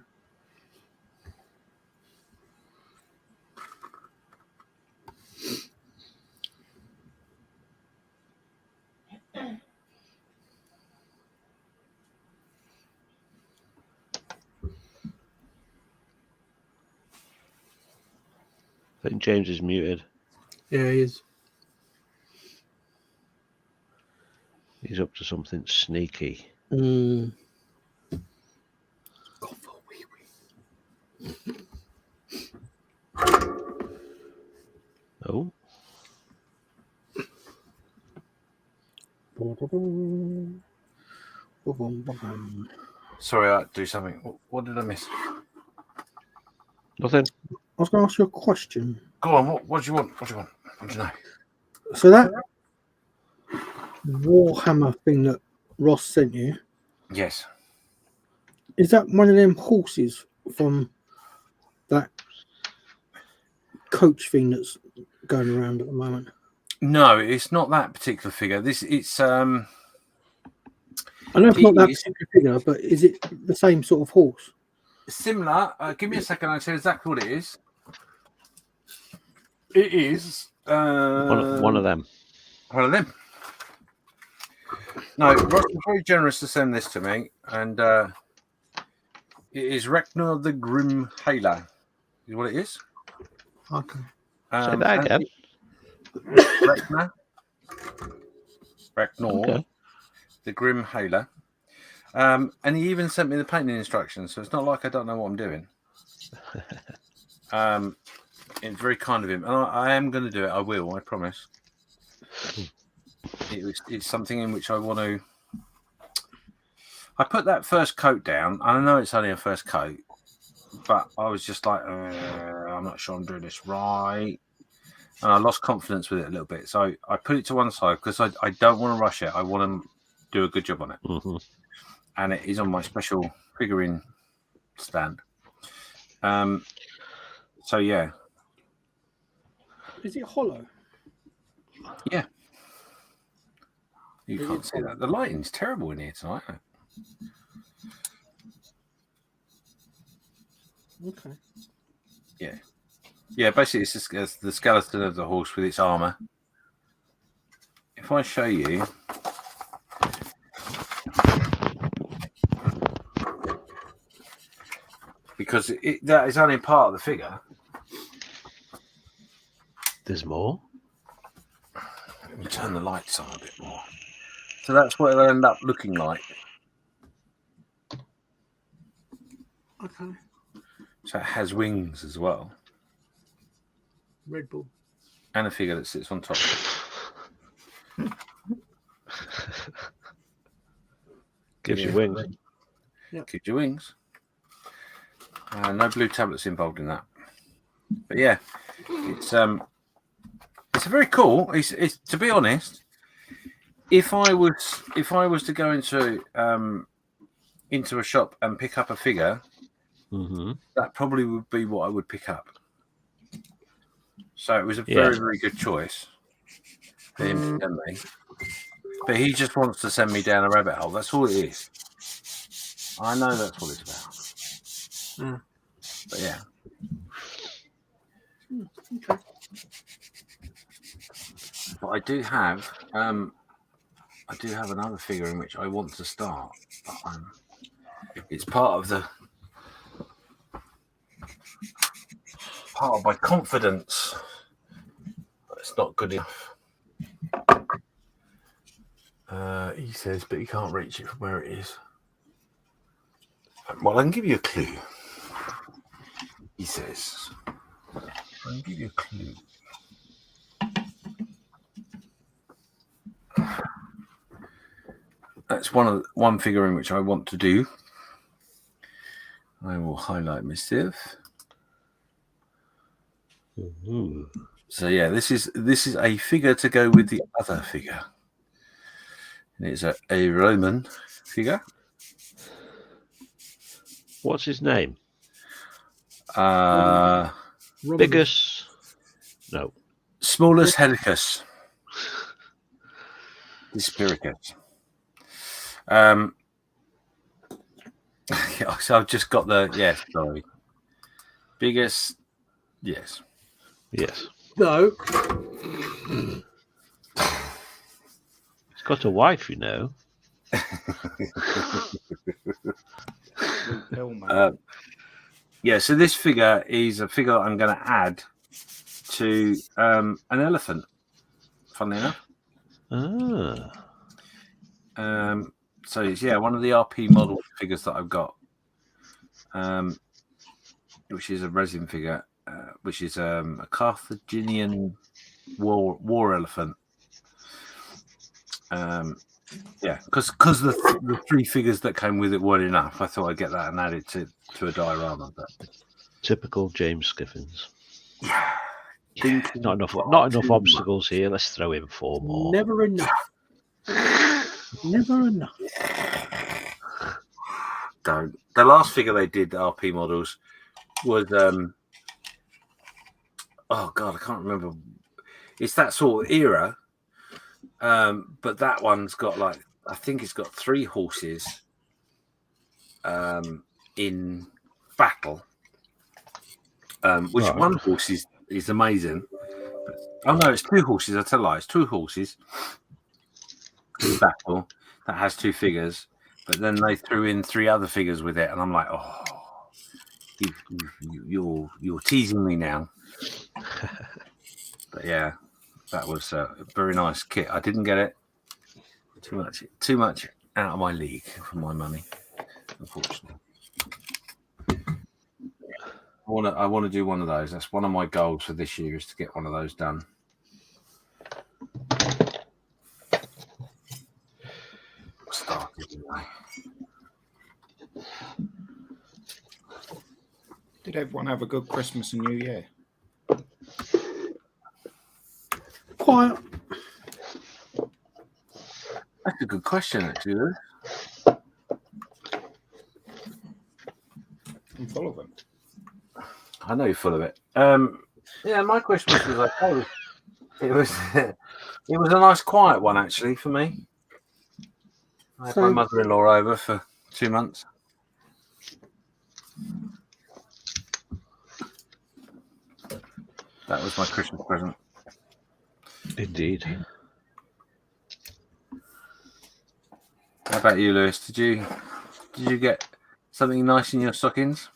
I think James is muted. Yeah, he is. He's up to something sneaky. Mm. Oh. Sorry, I had to do something. What did I miss? Nothing. I was going to ask you a question. Go on. What do you want? What do you want? What do you know? So that Warhammer thing that Ross sent you, Yes. is that one of them horses from that coach thing that's going around at the moment? No, it's not that particular figure. It's I know it's not that particular figure, but is it the same sort of horse? similar. Give me a second. I'll tell you exactly what it is. It is One of them. One of them. No, Ross was very generous to send this to me, and it is Ragnar the Grim Hailer. Is what it is. Okay. Say that again. Ragnar, Okay. the Grim Hailer. And he even sent me the painting instructions, so it's not like I don't know what I'm doing. It's very kind of him, and I am going to do it. I will, I promise. It's something in which I want to. I put that first coat down, and I know it's only a first coat, but I was just like, I'm not sure I'm doing this right. And I lost confidence with it a little bit. So I put it to one side because I don't want to rush it. I want to do a good job on it. Mm-hmm. And it is on my special figurine stand. So, yeah. Is it hollow? Yeah. You can't see that. The lighting's terrible in here tonight. Okay. Yeah. Yeah, basically it's just the skeleton of the horse with its armour. If I show you... Because that is only part of the figure. There's more? Let me turn the lights on a bit more. So that's what it'll end up looking like. Okay. So it has wings as well. Red Bull. And a figure that sits on top. Gives you wings. Yep. Gives you wings. No blue tablets involved in that. But yeah, it's a very cool. It's to be honest, if I was to go into a shop and pick up a figure, that probably would be what I would pick up. So it was a very, very good choice for him to send me. But he just wants to send me down a rabbit hole. That's all it is. I know that's what it's about. But yeah. Okay. But I do have another figure in which I want to start. But it's part of my confidence. But it's not good enough. He says, but you can't reach it from where it is. Well, I can give you a clue. He says, I can give you a clue. That's one figure in which I want to do. I will highlight myself. So yeah, this is a figure to go with the other figure. And it's a Roman figure. What's his name? Biggest. No. Smallest Helicus. Dispiricus. So I've just got sorry. Biggest, yes. No. He's got a wife, you know. So this figure is a figure I'm going to add to an elephant, funnily enough. So it's one of the RP model figures that I've got, which is a resin figure, which is a Carthaginian war elephant. Because the three figures that came with it weren't enough, I thought I'd get that and add it to a diorama. But typical James Skiffins. Not enough obstacles here. Let's throw in 4 more. Never enough. Never enough. Don't. The last figure they did, the RP models, was oh god, I can't remember. It's that sort of era. But that one's got I think it's got 3 horses in battle. Which one horse is amazing. Oh no, it's 2 horses. I tell a lie, it's 2 horses in battle that has 2 figures, but then they threw in 3 other figures with it, and I'm like, oh, you're teasing me now. But yeah, that was a very nice kit. I didn't get it. Too much out of my league for my money, unfortunately. I want to do one of those. That's one of my goals for this year, is to get one of those done. Started anyway. Did everyone have a good Christmas and New Year? Quiet. That's a good question, actually. I'm full of them. I know you're full of it. My Christmas was okay. It was a nice quiet one, actually, for me. I had my mother-in-law over for 2 months. That was my Christmas present. Indeed. How about you, Lewis? Did you get something nice in your stockings?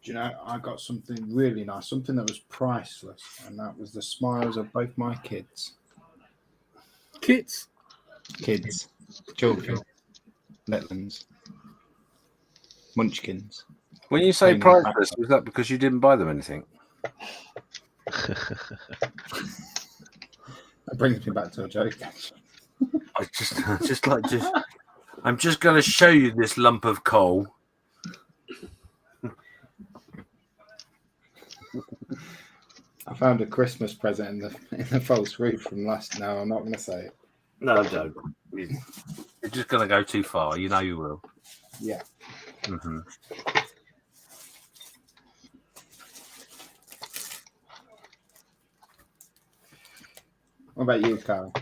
Do you know, I got something really nice, something that was priceless, and that was the smiles of both my kids. Kids. Children, littlings, munchkins. When you say Paying priceless, was that because you didn't buy them anything? That brings me back to a joke. I just like to. I'm just going to show you this lump of coal. I found a Christmas present in the false roof from last. No, I'm not going to say it. No, don't. You're just going to go too far. You know you will. Yeah. Mm-hmm. What about you, Karl?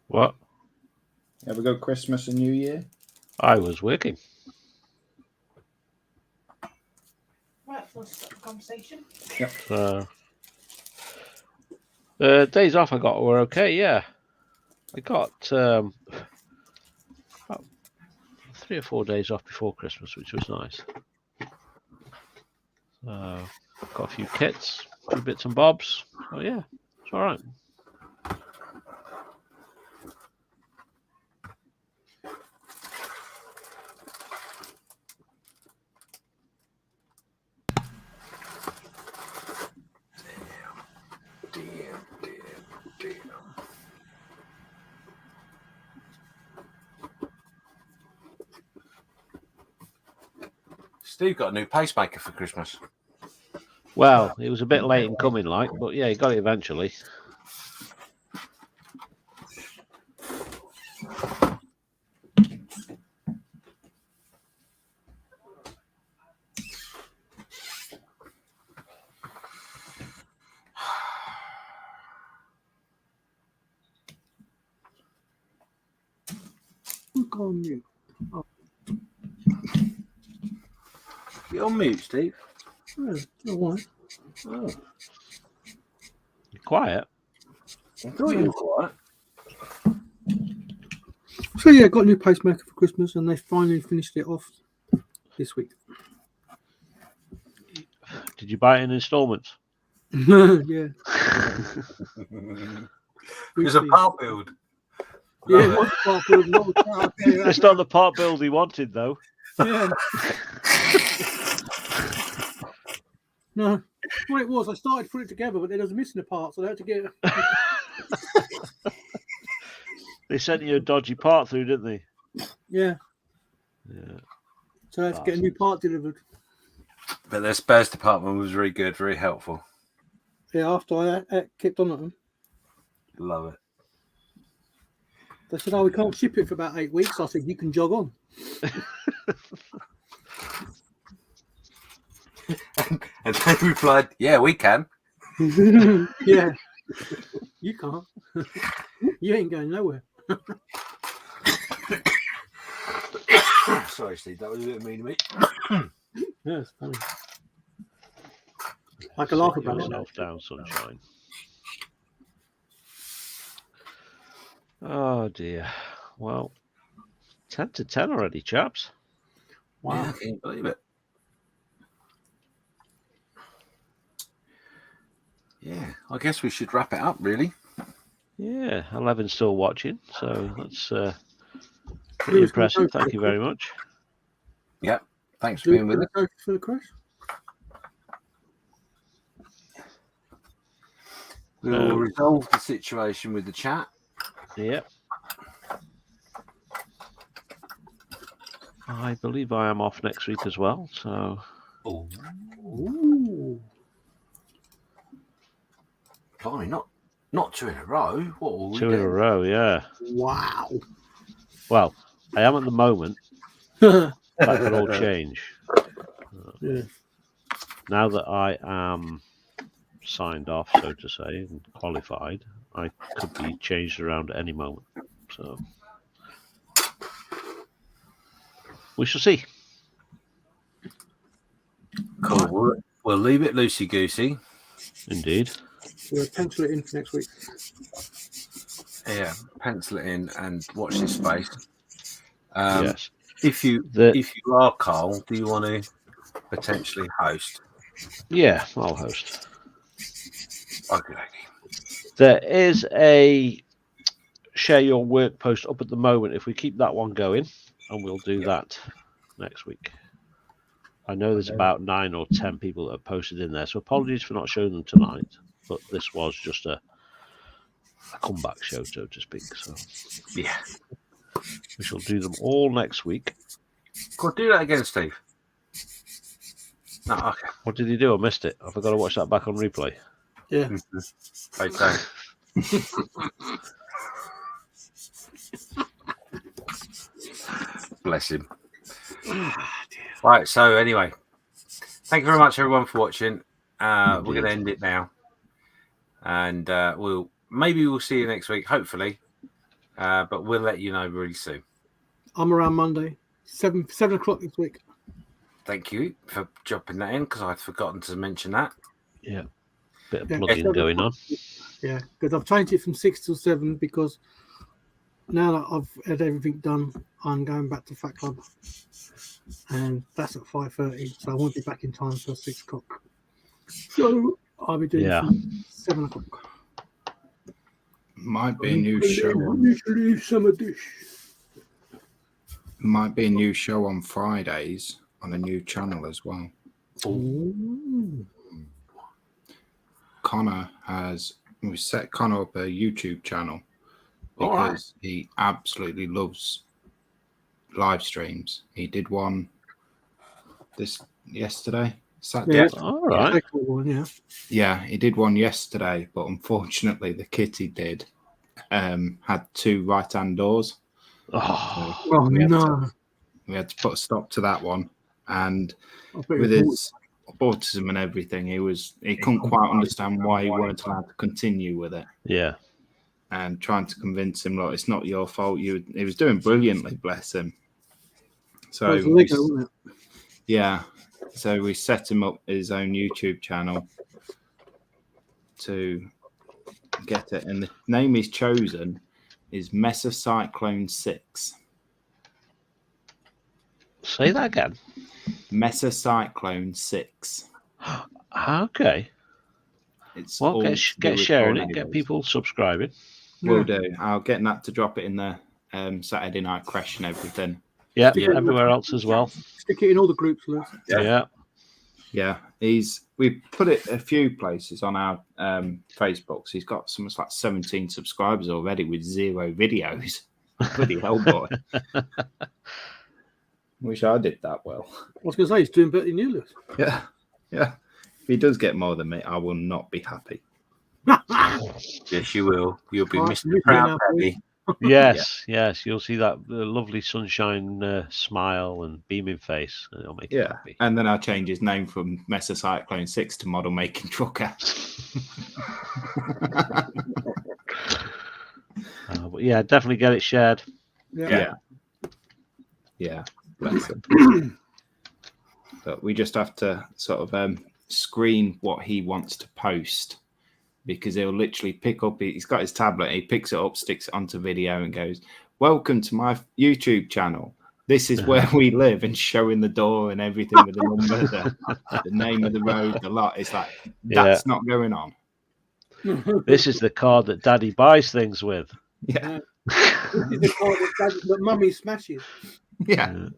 What? You ever go Christmas and New Year? I was working. Right, let's start the conversation. So, days off I got were okay. Yeah, I got about 3 or 4 days off before Christmas, which was nice. Got a few kits, a few bits and bobs. Oh yeah, it's all right. Damn. Steve got a new pacemaker for Christmas. Well, it was a bit late in coming, like, but yeah, he got it eventually. Look on you. You're on mute, Steve. Oh, all right. Oh, You're quiet. I thought you were quiet. So yeah, got a new pacemaker for Christmas, and they finally finished it off this week. Did you buy it in installments? Yeah. There's a part build. Yeah, it was part build, not a part build. It's not the part build he wanted, though. Yeah. No. What it was, I started putting it together, but then there was missing a part, so I had to get. They sent you a dodgy part through, didn't they? Yeah. Yeah. So I had to get a new part delivered. But their spares department was very good, very helpful. Yeah, after I kept on at them, Love it. they said, "Oh, we can't ship it for about 8 weeks." I said, "You can jog on." And they replied, "Yeah, we can." Yeah, you can't. You ain't going nowhere. Sorry, Steve, that was a bit mean to me. Yeah, it's funny. I can laugh about it. Yourself down, sunshine. Oh dear. Well, 10 to 10 already, chaps. Wow. Yeah, I can't believe it. Yeah, I guess we should wrap it up, really. Yeah, 11's still watching, so that's pretty impressive. Thank you very much. Yep. Thanks for being with us. Go for the Creche? We'll resolve the situation with the chat. Yep. I believe I am off next week as well, so. Ooh. Blimey, not 2 in a row. What will we 2 do? in a row, yeah. Wow. Well, I am at the moment. That could all change. Yeah. Now that I am signed off, so to say, and qualified, I could be changed around at any moment. So we shall see. Cool. We'll leave it loosey-goosey. Indeed. We'll pencil it in for next week. Yeah, pencil it in and watch this space. Yes. If you are Karl, do you want to potentially host? Yeah, I'll host. Okay. There is a share your work post up at the moment. If we keep that one going, and we'll do that next week. I know there's about 9 or 10 people that have posted in there, so apologies for not showing them tonight. But this was just a comeback show, so to speak. So Yeah. we shall do them all next week. Go on, do that again, Steve. No, okay. What did he do? I missed it. I've got to watch that back on replay. Yeah. Okay. Bless him. Right, so anyway, thank you very much, everyone, for watching. We're going to end it now. And we'll see you next week, hopefully. But we'll let you know really soon. I'm around Monday, 7 o'clock this week. Thank you for dropping that in because I'd forgotten to mention that. Yeah. Bit of plugging going on. Yeah, because I've changed it from 6 till 7 because now that I've had everything done, I'm going back to Fat Club. And that's at 5:30, so I won't be back in time for 6 o'clock. So I'll be doing from 7 o'clock. Might be a new show. Usually summer dish. Might be a new show on Fridays on a new channel as well. Ooh. We set Connor up a YouTube channel because he absolutely loves live streams. He did one yesterday. Saturday. Yeah. All right. Yeah, he did one yesterday, but unfortunately the kit he did had 2 right-hand doors. Oh, no. We had to put a stop to that one. And with his autism and everything, he couldn't quite understand why he weren't allowed to continue with it. Yeah. And trying to convince him, look, it's not your fault. He was doing brilliantly, bless him. So so we set him up his own YouTube channel to get it, and the name he's chosen is Mesocyclone 6. Say that again. Mesocyclone 6. Okay. It's get sharing it, get people subscribing. Will do. I'll get Nat to drop it in the Saturday night Creche and everything. Yeah, everywhere else as well. Stick it in all the groups, Lewis. Yeah. We put it a few places on our Facebooks. He's got something like 17 subscribers already with 0 videos. Bloody hell, boy. Wish I did that well. I was going to say, he's doing better than you, Lewis. Yeah. If he does get more than me, I will not be happy. Yes, you will. You'll be Mr. Proud Paddy. Yes. You'll see that lovely sunshine smile and beaming face, and it'll make you happy. And then I'll change his name from Mesocyclone 6 to Model Making Trucker. But yeah, definitely get it shared. Yeah. Bless him. But we just have to sort of screen what he wants to post, because he'll literally pick up, he's got his tablet, he picks it up, sticks it onto video and goes, "Welcome to my YouTube channel. This is where we live," and showing the door and everything with the number, the name of the road, the lot. It's like, that's not going on. This is the car that Daddy buys things with. Yeah. This is the car that Mummy smashes. Yeah.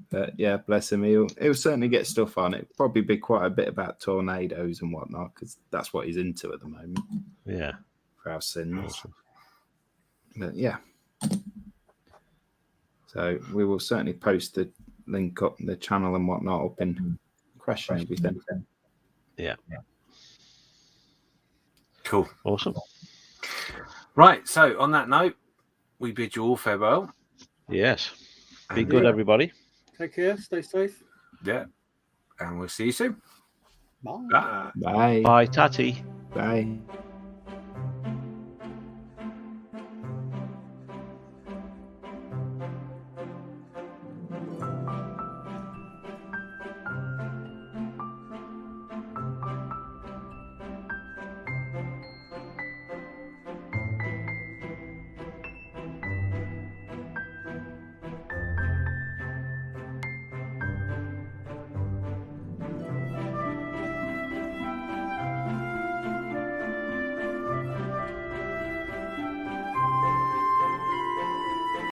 But yeah, bless him. He'll certainly get stuff on it. Probably be quite a bit about tornadoes and whatnot, because that's what he's into at the moment. Yeah. For our sins. But yeah. So we will certainly post the link up, the channel and whatnot up in Creche and everything. Yeah. Cool. Awesome. Right. So on that note, we bid you all farewell. Yes. Be good, everybody. Take care. Stay safe. Yeah. And we'll see you soon. Bye. Bye. Bye. Bye, Tatty. Bye.